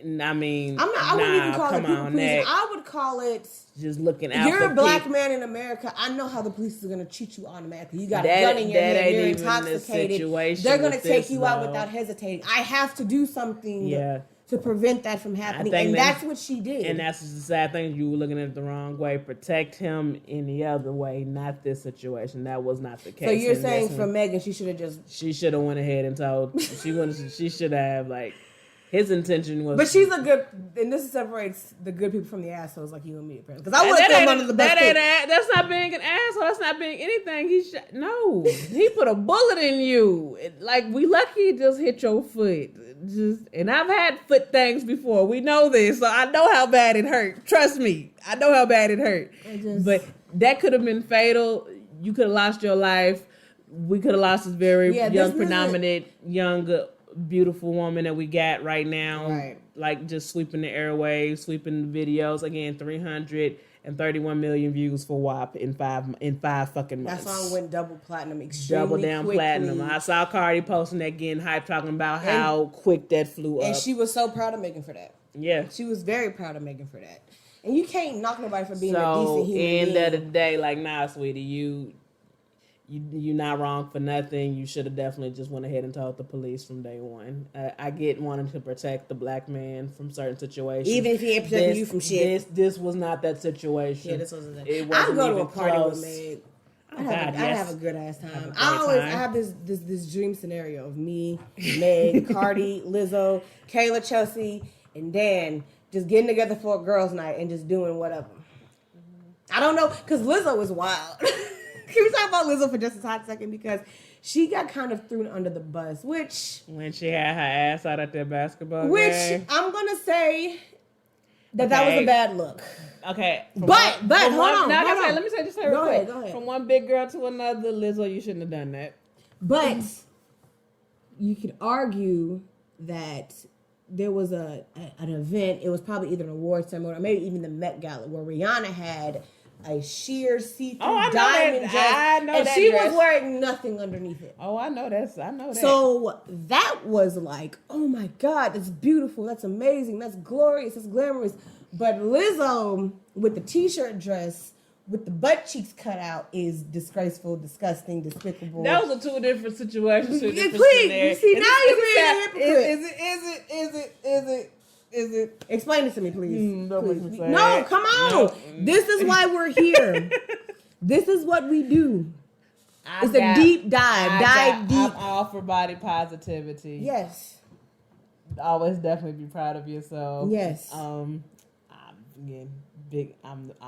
I mean, I wouldn't even call it people pleasing. I would call it just looking out. You're a black man in America. I know how the police are gonna treat you automatically. You got a gun in your hand. You're intoxicated. They're gonna take you out without hesitating. I have to do something to prevent that from happening, and that's what she did. And that's just the sad thing. You were looking at it the wrong way. Protect him in the other way, not this situation. That was not the case. So you're saying for Megan, she should have went ahead and told. She should have like. His intention was, but she's a good, and this separates the good people from the assholes like you and me, apparently. Because I would have under the bus. That's not being an asshole. That's not being anything. He put a bullet in you. Like, we lucky he just hit your foot. And I've had foot things before. We know this, so I know how bad it hurt. Trust me, I know how bad it hurt. But that could have been fatal. You could have lost your life. We could have lost this very young, predominant, young. Beautiful woman that we got right now, like just sweeping the airwaves, sweeping the videos. Again, 331 million views for WAP in five fucking months. That song went double platinum extremely double damn quickly. Platinum. I saw Cardi posting that, getting hype, talking about how quick that flew up. And she was so proud of Megan for that. Yeah, she was very proud of Megan for that. And you can't knock nobody for being a decent human being. End of the day, like, nah, sweetie, you're not wrong for nothing. You should have definitely just went ahead and told the police from day one. I get wanting to protect the black man from certain situations. Even if he ain't protecting you from shit. This was not that situation. Yeah, this wasn't that. I'd go to a party with Meg. I'd have a good ass time. I have this dream scenario of me, Meg, Cardi, Lizzo, Kayla, Chelsea, and Dan just getting together for a girls' night and just doing whatever. I don't know, because Lizzo is wild. Can we talk about Lizzo for just a hot second? Because she got kind of thrown under the bus, which... When she had her ass out at that basketball game. Which, I'm going to say that was a bad look. Okay. But, hold on. Let me say this real quick. Go ahead. From one big girl to another, Lizzo, you shouldn't have done that. But you could argue that there was an event, it was probably either an award ceremony or maybe even the Met Gala, where Rihanna had a sheer see-through diamond dress, and she was wearing nothing underneath it. Oh, I know that. So that was like, oh my God, that's beautiful, that's amazing, that's glorious, that's glamorous. But Lizzo with the t-shirt dress with the butt cheeks cut out is disgraceful, disgusting, despicable. That was two different situations. Please, you see, now you're being a hypocrite. Is it? Explain it to me, please. No, come on. No. This is why we're here. This is what we do. It's a deep dive. Dive deep. I'm all for body positivity. Yes. Always definitely be proud of yourself. Yes. I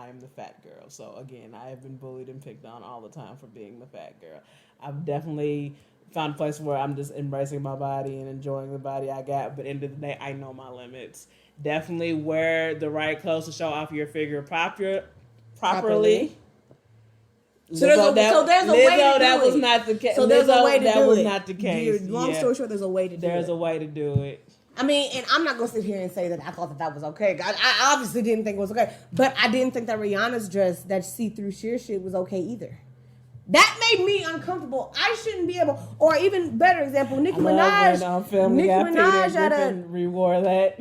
am the fat girl. So again, I have been bullied and picked on all the time for being the fat girl. I've definitely found a place where I'm just embracing my body and enjoying the body I got. But end of the day, I know my limits. Definitely wear the right clothes to show off your figure properly. So there's a way to do it. That was not the case. So there's a way to do it. That was not the case. Long story short, there's a way to do it. There's a way to do it. I mean, and I'm not going to sit here and say that I thought that was okay. I obviously didn't think it was okay. But I didn't think that Rihanna's dress, that see-through sheer shit, was okay either. That made me uncomfortable. I shouldn't be able, or even better example, Nicki Minaj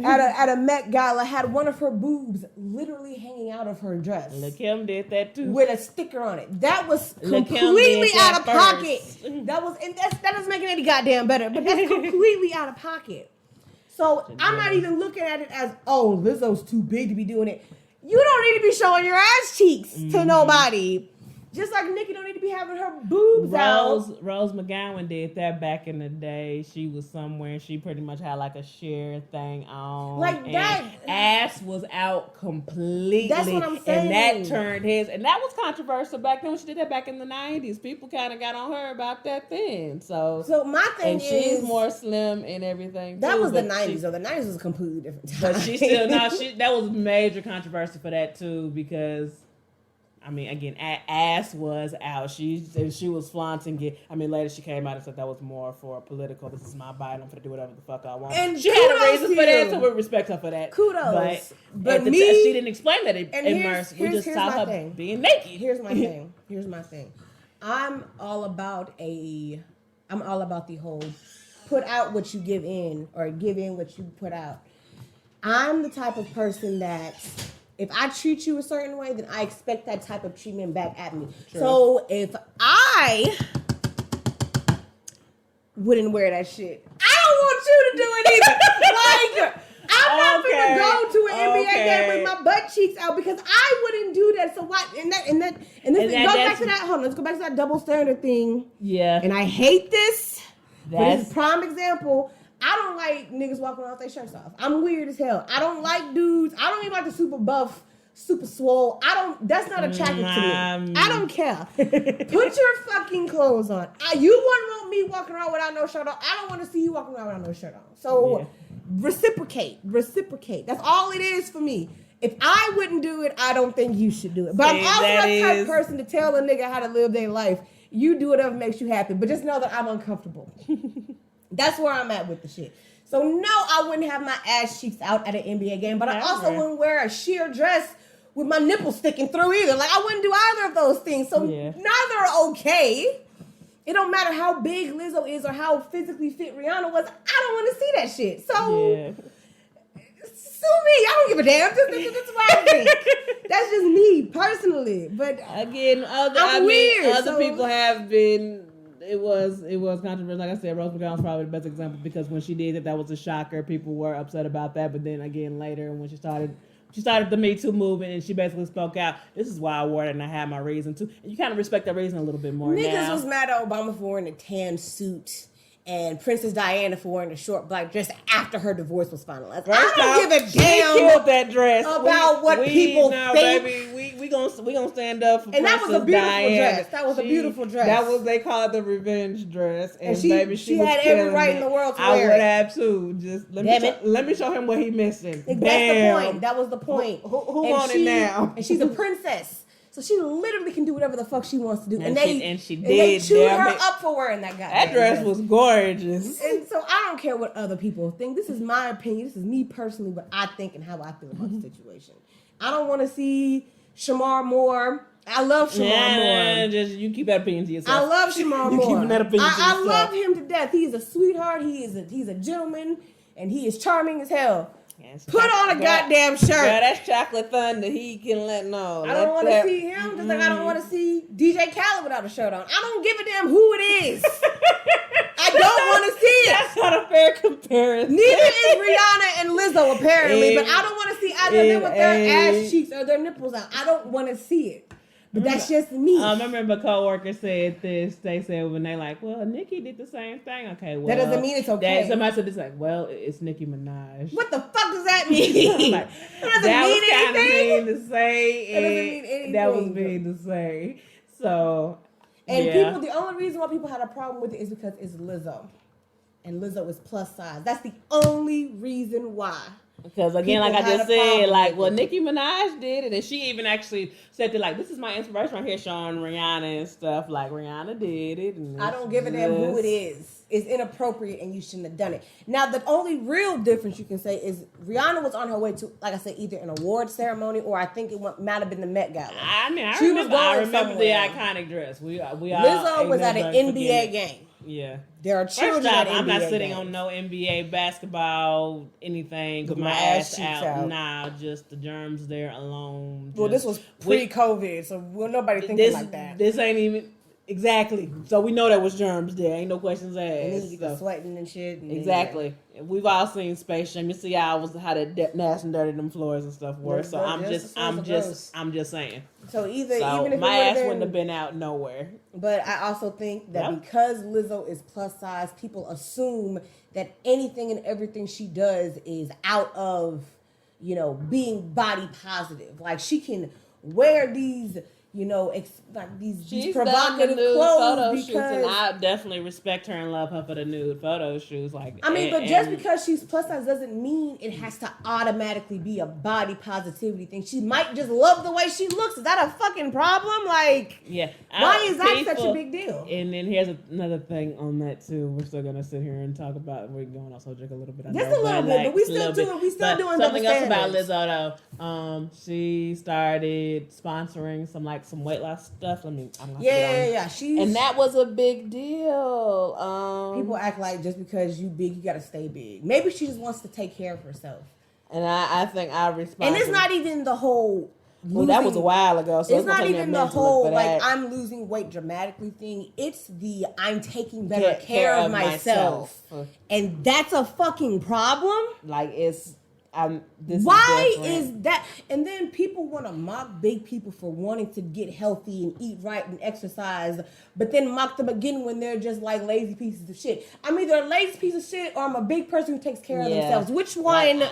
at a Met Gala had one of her boobs literally hanging out of her dress. Lil' Kim did that too. With a sticker on it. That was completely out of pocket. That doesn't make it any goddamn better, but that's completely out of pocket. So I'm not even looking at it as, oh, Lizzo's too big to be doing it. You don't need to be showing your ass cheeks to nobody. Just like Nicki don't need to be having her boobs out. Rose McGowan did that back in the day. She was somewhere and she pretty much had like a sheer thing on. Like that. Ass was out completely. That's what I'm saying. And that turned his. And that was controversial back then when she did that back in the 90s. People kind of got on her about that then. So my thing is. And she's more slim and everything. That was the 90s. So the 90s was a completely different time. But she still, that was major controversy for that too because. I mean, again, ass was out. She was flaunting it. I mean, later she came out and said that was more for political. This is my body. I'm going to do whatever the fuck I want. And she had a reason for that, so we respect her for that. Kudos. But she didn't explain that in Mercy. We just saw her being naked. Here's my thing. I'm all about the whole put out what you give in or give in what you put out. I'm the type of person that... If I treat you a certain way, then I expect that type of treatment back at me. True. So if I wouldn't wear that shit, I don't want you to do it either. Like, I'm not gonna go to an NBA game with my butt cheeks out because I wouldn't do that. So why? Let's go back to that double standard thing. Yeah. And I hate this. But this is a prime example. I don't like niggas walking around with their shirts off. I'm weird as hell. I don't like dudes. I don't even like the super buff, super swole. That's not attractive to me. I don't care. Put your fucking clothes on. You wouldn't want me walking around without no shirt on. I don't want to see you walking around without no shirt on. So reciprocate. That's all it is for me. If I wouldn't do it, I don't think you should do it. But I'm also the type of person to tell a nigga how to live their life. You do whatever makes you happy. But just know that I'm uncomfortable. That's where I'm at with the shit. So no, I wouldn't have my ass cheeks out at an NBA game, but I also wouldn't wear a sheer dress with my nipples sticking through either. Like I wouldn't do either of those things. So neither are okay. It don't matter how big Lizzo is or how physically fit Rihanna was. I don't want to see that shit. So sue me. I don't give a damn. That's what I think. That's just me personally. But again, other people have been. It was controversial. Like I said, Rose McGowan was probably the best example because when she did it, that was a shocker. People were upset about that. But then again, later when she started the Me Too movement and she basically spoke out. This is why I wore it and I had my reason to. And you kind of respect that reason a little bit more. Niggas was mad at Obama for wearing a tan suit and Princess Diana for wearing a short black dress after her divorce was finalized. First I don't give a she damn killed that dress. about what people think. Baby, we gonna stand up for and Princess that was a beautiful Diana. dress. That was a beautiful dress. That was, they call it the revenge dress. And she baby, she was had every right it. in the world to I wear would it. have too. Just let me show him what he missing. That's Bam. the point. That was the point. Who want it now? And she's a princess. So she literally can do whatever the fuck she wants to do. And she did. They chewed her up for wearing that goddamn That dress was gorgeous. And so I don't care what other people think. This is my opinion. This is me personally, what I think and how I feel about the situation. I don't want to see Shamar Moore. I love Shamar Moore. Just you keep that opinion to yourself. I love Shamar Moore. Keeping that opinion to yourself. I love him to death. He is a sweetheart. He's a gentleman, and he is charming as hell. Yes, Put on a goddamn shirt. Yeah, that's Chocolate Thunder. He can let know. I don't want to see him, just like I don't want to see DJ Khaled without a shirt on. I don't give a damn who it is. I don't want to see it. That's not a fair comparison. Neither is Rihanna and Lizzo, apparently. But I don't want to see either of them with their ass cheeks or their nipples out. I don't want to see it. But that's just me. I remember a coworker said this. They said when they like, well, Nicki did the same thing. Okay, well, that doesn't mean it's okay. Somebody said this like, well, it's Nicki Minaj. What the fuck does that mean? Like, that doesn't mean anything. Mean to say. That doesn't mean anything. That was mean to say. So, and people, the only reason why people had a problem with it is because it's Lizzo, and Lizzo is plus size. That's the only reason why. Because again, like I just said, like, well, Nicki Minaj did it, and she even actually said that, like, this is my inspiration right here, showing Rihanna and stuff. Like, Rihanna did it. And I don't give a damn who it is. It's inappropriate, and you shouldn't have done it. Now, the only real difference you can say is Rihanna was on her way to, like I said, either an award ceremony or I think it might have been the Met Gala. I mean, I remember the iconic dress. We Lizzo was at an NBA game. Yeah. There are children First off, at NBA I'm not sitting games. on no NBA basketball, anything, with my ass out. Nah, just the germs there alone. Well, this was pre-COVID, so nobody thinking like that. This ain't even... Exactly. So we know there was germs there. Ain't no questions asked. And then you get sweating and shit. And exactly. Yeah. We've all seen Space Jam. You see how that nasty and dirty them floors and stuff were. So I'm just saying. So even if my ass wouldn't have been out nowhere. But I also think that because Lizzo is plus size, people assume that anything and everything she does is out of, being body positive. Like she can wear these, these provocative clothes because and I definitely respect her and love her for the nude photo shoots. Just because she's plus size doesn't mean it has to automatically be a body positivity thing. She might just love the way she looks. Is that a fucking problem? Why is that such a big deal? And then here's another thing on that too. We're still gonna sit here and talk about. We're going off subject a little bit. Just a little bit, but we still doing. We still doing something else about Lizzo though. She started sponsoring some weight loss stuff. And that was a big deal. People act like just because you big, you gotta stay big. Maybe she just wants to take care of herself. And I think I respond. And it's not even the whole. That was a while ago. So it's not even the whole I'm losing weight dramatically thing. It's the I'm taking better care of myself, and that's a fucking problem. Why is that? And then people want to mock big people for wanting to get healthy and eat right and exercise, but then mock them again when they're just like lazy pieces of shit. I'm either a lazy piece of shit or I'm a big person who takes care of themselves. Which one?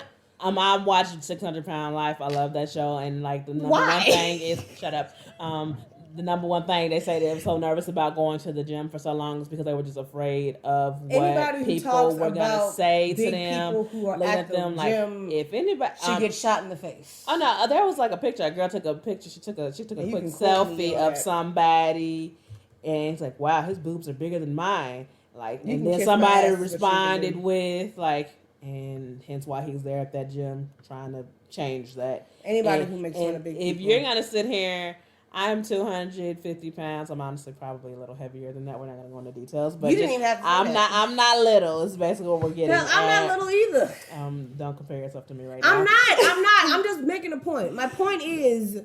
I'm watching 600 Pound Life. I love that show, and the number one thing is shut up. The number one thing they say they were so nervous about going to the gym for so long is because they were just afraid of what people were gonna say to them. People who are at the gym, if anybody she gets shot in the face. Oh no, there was a picture. A girl took a picture. She took a quick selfie of somebody, and it's like, wow, his boobs are bigger than mine. And then somebody responded with and hence why he's there at that gym trying to change that. Anybody who makes fun of big people. If you're gonna sit here. I'm 250 pounds. I'm honestly probably a little heavier than that. We're not going to go into details, but you didn't even have to I'm not little. It's basically what we're getting. No, I'm not little either. Don't compare yourself to me right now. I'm not. I'm just making a point. My point is,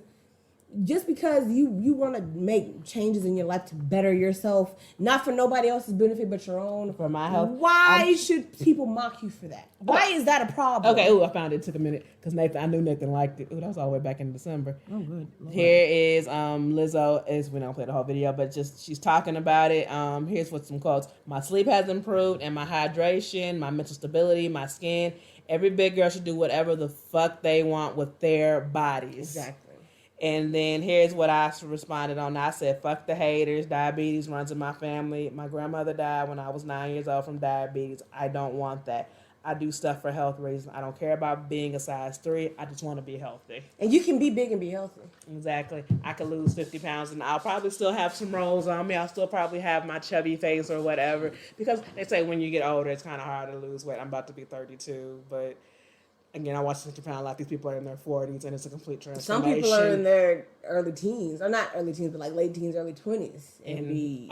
just because you want to make changes in your life to better yourself, not for nobody else's benefit but your own. For my health. Why should people mock you for that? Why is that a problem? Okay, I found it. It took a minute because I knew Nathan liked it. That was all the way back in December. Oh, good. Here is Lizzo. We don't play the whole video, but just she's talking about it. Here's what some quotes. My sleep has improved and my hydration, my mental stability, my skin. Every big girl should do whatever the fuck they want with their bodies. Exactly. And then here's what I responded on. I said, fuck the haters. Diabetes runs in my family. My grandmother died when I was 9 years old from diabetes. I don't want that. I do stuff for health reasons. I don't care about being a size 3. I just want to be healthy. And you can be big and be healthy. Exactly. I could lose 50 pounds and I'll probably still have some rolls on me. I'll still probably have my chubby face or whatever. Because they say when you get older, it's kind of hard to lose weight. I'm about to be 32, but... Again, I watch 50 pound. A lot of these people are in their 40s, and it's a complete transformation. Some people are in their early teens, or not early teens, but like late teens, early 20s, and be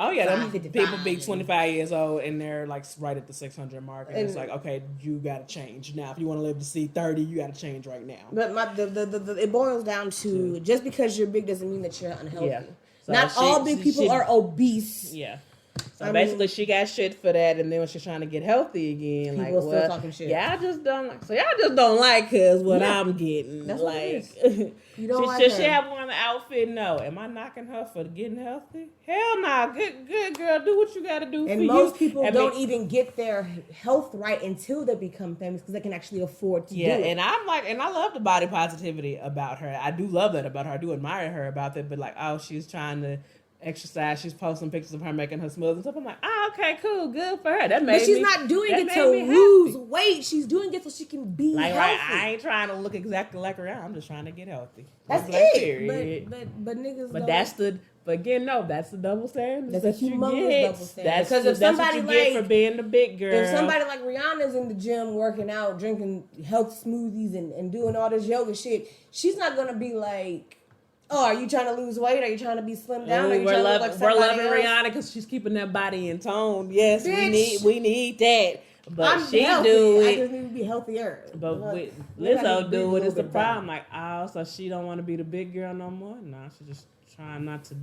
people be 25 years old, and they're like right at the 600 mark, and it's like, okay, you got to change now. If you want to live to see 30, you got to change right now. But it boils down to just because you're big doesn't mean that you're unhealthy. Yeah. So not all big people are obese. Yeah. So basically, she got shit for that, and then when she's trying to get healthy again, like, well, still talking shit. Y'all just don't like. So y'all just don't like her is what I'm getting. That's like, what you don't like should she have on the outfit? No. Am I knocking her for getting healthy? Hell nah. Good girl. Do what you got to do. And most people don't even get their health right until they become famous because they can actually afford to do it. And I'm like, and I love the body positivity about her. I do love that about her. I do admire her about that. But like, oh, she's trying to exercise. She's posting pictures of her making her smoothies and stuff. I'm like, okay, cool, good for her. That made But she's not doing it to lose weight. She's doing it so she can be healthy. Right, I ain't trying to look exactly like her. I'm just trying to get healthy. That's it. But niggas. But that's the. But again, no, that's the double standard. That's a humongous double standard. Because if somebody what you get for being the big girl. If somebody like Rihanna's in the gym working out, drinking health smoothies and doing all this yoga shit, she's not gonna be like, oh, are you trying to lose weight? Are you trying to be slimmed down? Are you trying to look like somebody else? We're loving Rihanna because she's keeping that body in tone. Yes, bitch, we need that. But I'm healthy. I just need to be healthier. But Lizzo do it. It's the problem. Like, oh, so she don't want to be the big girl no more? No, she's just trying not to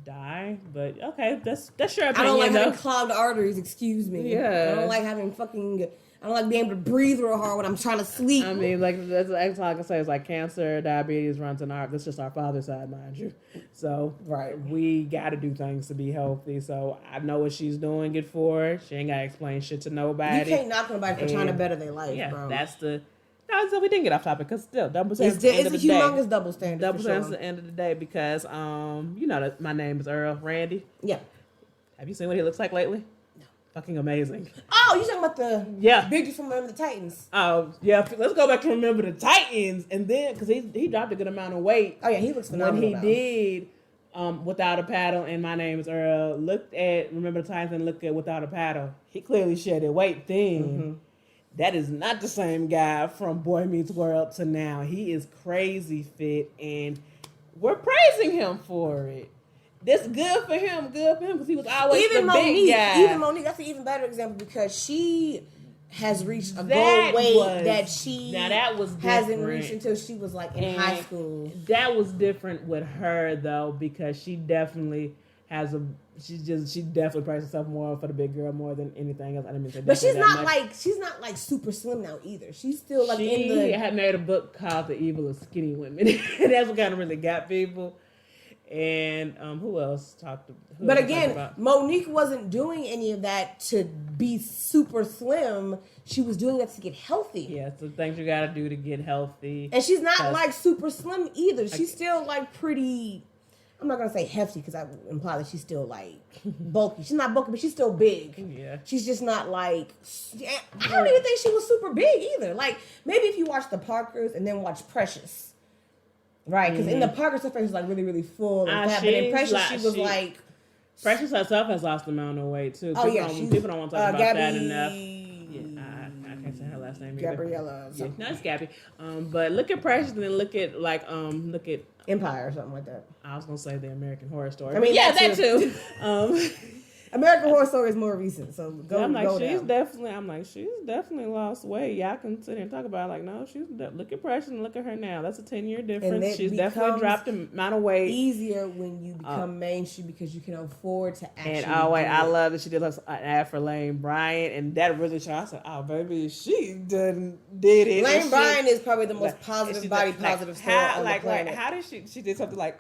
die. But okay, that's your opinion. I don't like having clogged arteries. Excuse me. Yeah. I don't like having fucking. I don't like being able to breathe real hard when I'm trying to sleep. I mean, like that's all I can say is like cancer, diabetes runs in our. That's just our father's side, mind you. So we got to do things to be healthy. So I know what she's doing it for. She ain't got to explain shit to nobody. You can't knock nobody for trying to better their life, bro. That's the. No, so we didn't get off topic because still double standard. It's a humongous double standard. Double standard at the end of the day because you know that my name is Earl Randy. Yeah. Have you seen what he looks like lately? Fucking amazing. Oh, you talking about the big dude from Remember the Titans? Oh, yeah. Let's go back to Remember the Titans. And then, because he dropped a good amount of weight. Oh, yeah, he looks phenomenal. When he did Without a Paddle and My Name is Earl, looked at Remember the Titans and looked at Without a Paddle. He clearly shedded weight then. Mm-hmm. That is not the same guy from Boy Meets World to now. He is crazy fit, and we're praising him for it. That's good for him because he was always the big guy. Even Monique, that's an even better example because she has reached a goal weight that she hasn't reached until she was like in high school. That was different with her though because she definitely has she definitely prides herself more for the big girl more than anything else. I didn't mean to say but she's not like super slim now either. She's still like she had made a book called The Evil of Skinny Women. That's what kind of really got people. And who else talked? But again, Monique wasn't doing any of that to be super slim. She was doing that to get healthy. Yeah, so things you gotta do to get healthy. And she's not like super slim either. She's still like pretty. I'm not gonna say hefty because I imply that she's still like bulky. She's not bulky, but she's still big. Yeah, she's just not like. I don't even think she was super big either. Like maybe if you watch the Parkers and then watch Precious. Right, because in the Parker, her face was like really, really full and fat. But in Precious, she was like. Precious herself has lost a amount of weight too. Oh yeah, people don't want to talk about that enough. Yeah, I can't say her last name. Gabriella. Yeah, no, it's Gabby. But look at Precious and then look at Empire or something like that. I was gonna say the American Horror Story. I mean, that too. American Horror Story is more recent, so go. I'm like, go she's down. definitely lost weight. Y'all can sit here and talk about it, like, no, look at Preston, look at her now. That's a 10-year difference. She's definitely dropped a amount of weight. Easier when you become mainstream because you can afford to actually. And I love that she did an ad for Lane Bryant, and that really showed. I said, oh baby, she did it. Lane Bryant is probably the most positive body positive story on the planet. How did she did something like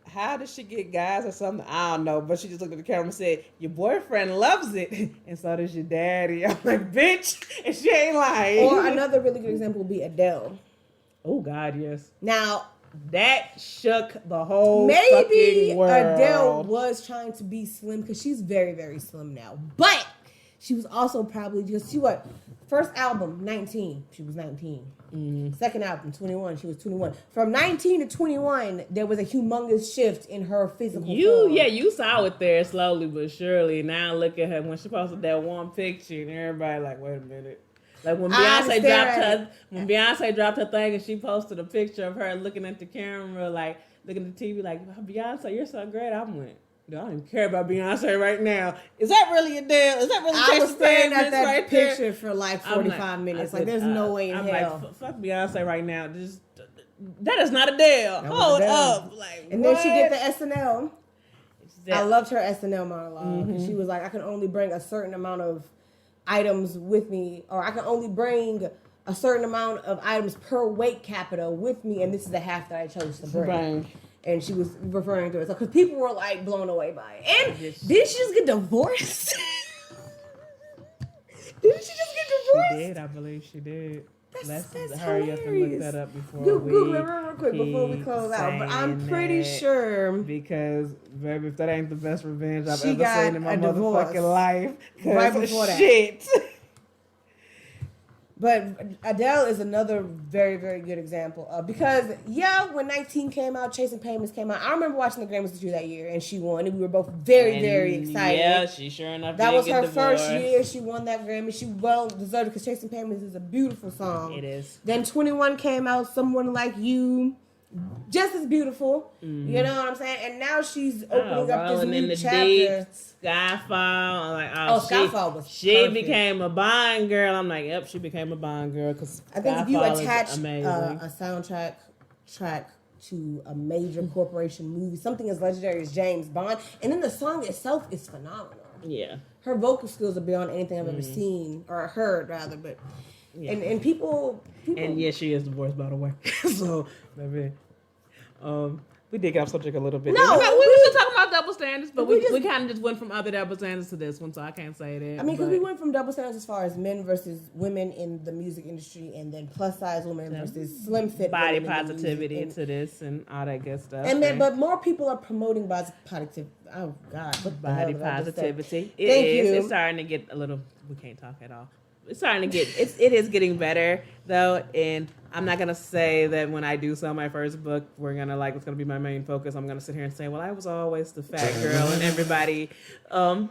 how did she get guys or something? I don't know, but she just looked at the camera and said, your boyfriend loves it, and so does your daddy. I'm like, bitch, and she ain't lying. Or another really good example would be Adele. Oh, God, yes. Now, that shook the whole maybe fucking world. Adele was trying to be slim because she's very, very slim now. But she was also probably just, first album, 19. She was 19. Second album, 21. She was 21. From 19 to 21, there was a humongous shift in her physical form. Yeah, you saw it there slowly but surely. Now look at her when she posted that one picture, and everybody like, wait a minute. Like when Beyonce dropped her thing, and she posted a picture of her looking at the camera, like looking at the TV, like, Beyonce, you're so great. I went, I don't even care about Beyonce right now. Is that really Adele? Is that really I was staring at that right picture there? for like 45 minutes. Like, there's no way in hell. Like, fuck Beyonce right now. That is not Adele. Hold up. Like, and then she did the SNL. I loved her SNL monologue. Mm-hmm. She was like, I can only bring a certain amount of items with me, or I can only bring a certain amount of items per weight capita with me, and this is the half that I chose to bring. Right. And she was referring to it. Because people were like blown away by it. And did she just get divorced? Didn't she just get divorced? She did, I believe she did. Let's hurry up and look that up before Google it real quick before we close out. But I'm pretty sure. Because, baby, if that ain't the best revenge I've ever seen in my motherfucking life. Right before that. Shit. But Adele is another very, very good example of, because when 19 came out, Chasing Payments came out. I remember watching the Grammys with you that year, and she won, and we were both very, very excited. Yeah, she sure enough that was her first year. She won that Grammy. She well deserved it because Chasing Payments is a beautiful song. It is. Then 21 came out, Someone Like You. Just as beautiful, you know what I'm saying? And now she's opening up this new chapter. Skyfall, like Skyfall was she perfect. became a Bond girl. I'm like, yep, she became a Bond girl because I think if you attach a soundtrack track to a major corporation movie, something as legendary as James Bond, and then the song itself is phenomenal. Yeah, her vocal skills are beyond anything I've ever seen or heard, rather. But and people, and yes, she is divorced, by the way. So maybe. We did get off subject a little bit. No, we were still talking about double standards, but we kind of just went from other double standards to this one, so I can't say that. I mean, because we went from double standards as far as men versus women in the music industry, and then plus size women versus slim fit body positivity to this and all that good stuff. And then, but more people are promoting body positivity. Oh God, body positivity. Thank you. It's starting to get a little. We can't talk at all. It's starting to get. It is getting better though, and I'm not gonna say that when I do sell my first book, it's gonna be my main focus. I'm gonna sit here and say, well, I was always the fat girl, and everybody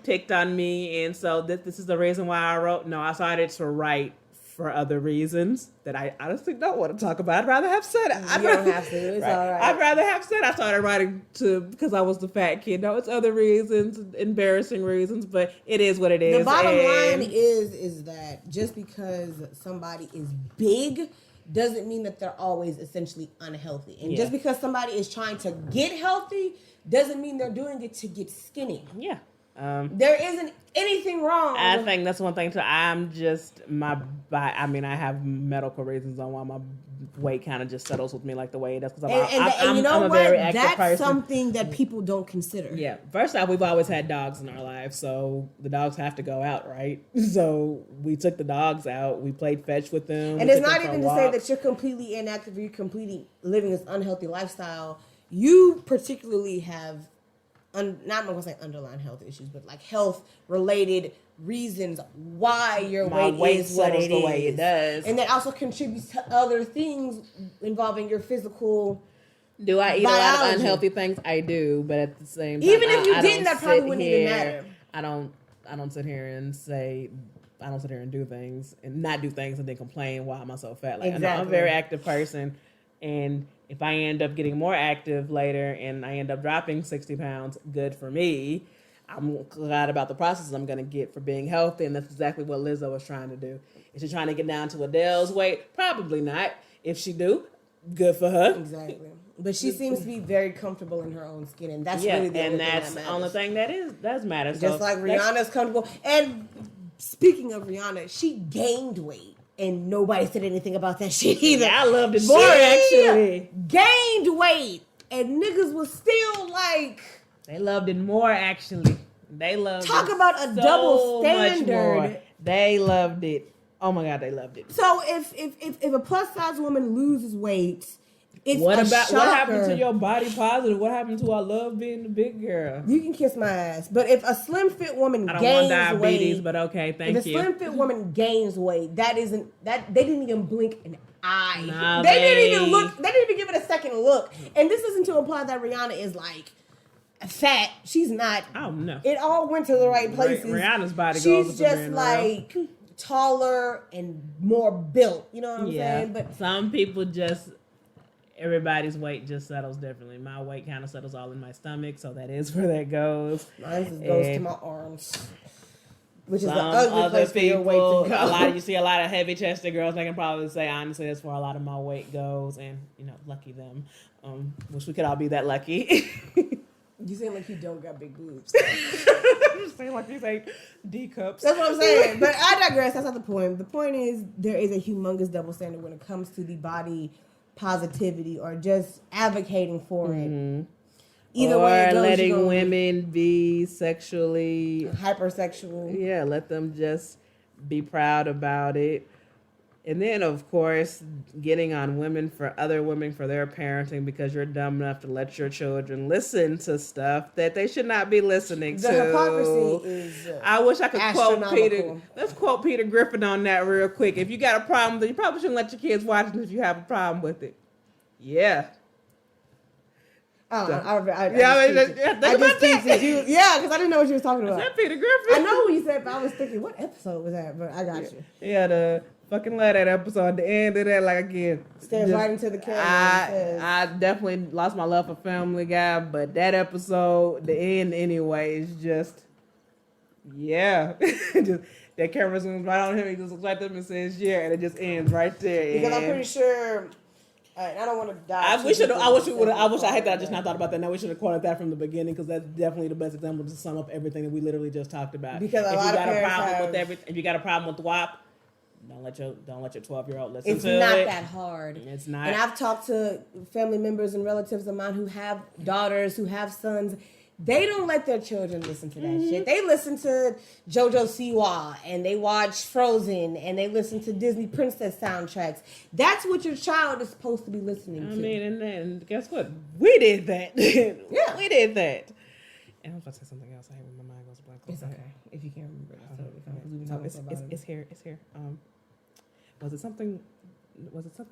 picked on me, and so this is the reason why I wrote. No, I started to write for other reasons that I honestly don't want to talk about. I'd rather have said it. You don't have to. It's all right. I'd rather have said I started writing because I was the fat kid. No, it's other reasons, embarrassing reasons, but it is what it is. The bottom line is that just because somebody is big doesn't mean that they're always essentially unhealthy. And just because somebody is trying to get healthy doesn't mean they're doing it to get skinny. Yeah. There isn't anything wrong. I think that's one thing too. I have medical reasons on why my weight kind of just settles with me like the way it does. Because I'm a very active person. That's something that people don't consider. Yeah. First off, we've always had dogs in our lives, so the dogs have to go out, right? So we took the dogs out. We played fetch with them. And it's not even to say that you're completely inactive or you're completely living this unhealthy lifestyle. You particularly have not going to say underlying health issues, but like health related reasons why your weight is what it is. The way it does. And that also contributes to other things involving your physical. Do I eat biology. A lot of unhealthy things? I do, but at the same time, even if you didn't, that probably wouldn't even matter. I don't sit here and say. I don't sit here and do things and not do things and then complain, why am I so fat? Like, exactly. I'm a very active person, and if I end up getting more active later and I end up dropping 60 pounds, good for me. I'm glad about the process I'm going to get for being healthy, and that's exactly what Lizzo was trying to do. Is she trying to get down to Adele's weight? Probably not. If she do, good for her. Exactly. But she seems to be very comfortable in her own skin, and that's really the only thing that matters. The only thing that matters. Just like Rihanna's comfortable. And speaking of Rihanna, she gained weight, and nobody said anything about that shit either. Yeah, I loved it more, actually. Gained weight, and niggas was still like... They loved it more, actually. They loved Talk it about a so double standard. Much more. They loved it. Oh my God, they loved it. So if a plus size woman loses weight, it's what shocker. What happened to your body positive? What happened to our love being the big girl? You can kiss my ass. But if a slim fit woman I don't gains want diabetes, weight, but okay, thank you. If a slim fit woman gains weight, that they didn't even blink an eye. Nah, they didn't even look. They didn't even give it a second look. And this isn't to imply that Rihanna is like fat. She's not. Oh no. It all went to the right places. Rihanna's body She's goes just like taller and more built. You know what I'm saying? But some people just. Everybody's weight just settles differently. My weight kind of settles all in my stomach, so that is where that goes. Mine just goes to my arms, which is the ugly place for your weight to go. You see a lot of heavy-chested girls. They can probably say, honestly, that's where a lot of my weight goes, and lucky them. Wish we could all be that lucky. You seem like you don't got big boobs. I'm just saying like these ain't D cups. That's what I'm saying. But I digress. That's not the point. The point is there is a humongous double standard when it comes to the body positivity or just advocating for it. Either way it goes, letting women be sexually hypersexual. Yeah, let them just be proud about it. And then, of course, getting on other women for their parenting because you're dumb enough to let your children listen to stuff that they should not be listening to. The hypocrisy is I wish I could quote Peter. Let's quote Peter Griffin on that real quick. If you got a problem with it, you probably shouldn't let your kids watch it if you have a problem with it. Yeah. I because I didn't know what you was talking about. Is that Peter Griffin? I know what you said, but I was thinking, what episode was that? But I got you. Yeah, the fucking love that episode. At the end of that, like again, stares right into the camera. I definitely lost my love for Family Guy, but that episode, the end anyway, is just just that camera zooms right on him. He just looks like them and says and it just ends right there. Because I'm pretty sure. I don't want to die. I wish I had that. I just not thought about that. Now we should have quoted that from the beginning because that's definitely the best example to sum up everything that we literally just talked about. Because if you got a problem with WAP, don't let your 12-year-old listen to it. It's not that hard. It's not. And I've talked to family members and relatives of mine who have daughters, who have sons. They don't let their children listen to that shit. They listen to JoJo Siwa and they watch Frozen and they listen to Disney princess soundtracks. That's what your child is supposed to be listening to. I mean, and then guess what? We did that. Yeah, we did that. And I was about to say something else. I hate when my mind goes blank. It's okay if you can't remember. It's here. Was it something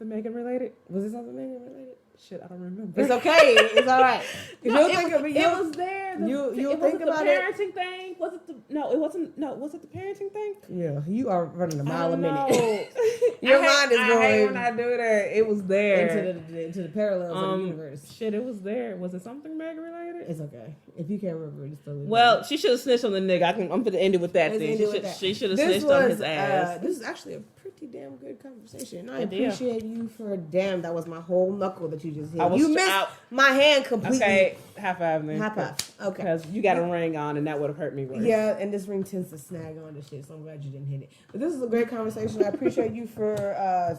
Megan related? Was it something Megan related? Shit, I don't remember. It's okay. It's all right. It was there. You'll think about it. Was it the parenting thing? Was it it wasn't. No, was it the parenting thing? Yeah, you are running a mile a minute. Your mind is going. I hate when I do that. It was there. Into the parallels of the universe. Shit, it was there. Was it something Megan related? It's okay. If you can't remember, just totally. Well, she should have snitched on the nigga. I'm going to end it with that thing. She should have snitched on his ass. This is actually a pretty damn good conversation. I appreciate you for that was my whole knuckle that you just hit. You missed my hand completely. Okay, high five then. High five. Okay. Because you got a ring on and that would have hurt me worse. Yeah, and this ring tends to snag on the shit, so I'm glad you didn't hit it. But this is a great conversation. I appreciate you for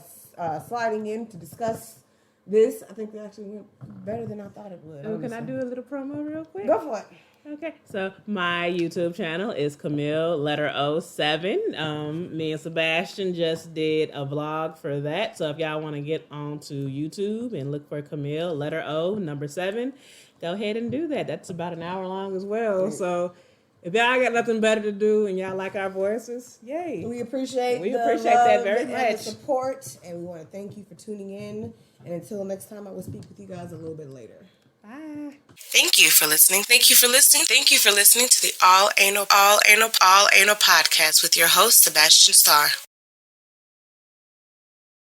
sliding in to discuss this. I think it actually went better than I thought it would. Oh, can I do a little promo real quick? Go for it. Okay, so my YouTube channel is Camille letter O7. Me and Sebastian just did a vlog for that. So if y'all want to get onto YouTube and look for Camille letter O number 7, go ahead and do that. That's about an hour long as well. So if y'all got nothing better to do and y'all like our voices, yay. We appreciate that very much. And the support, and we want to thank you for tuning in. And until next time, I will speak with you guys a little bit later. Bye. Thank you for listening. Thank you for listening. Thank you for listening to the All Anal Podcast with your host, Sebastian Starr.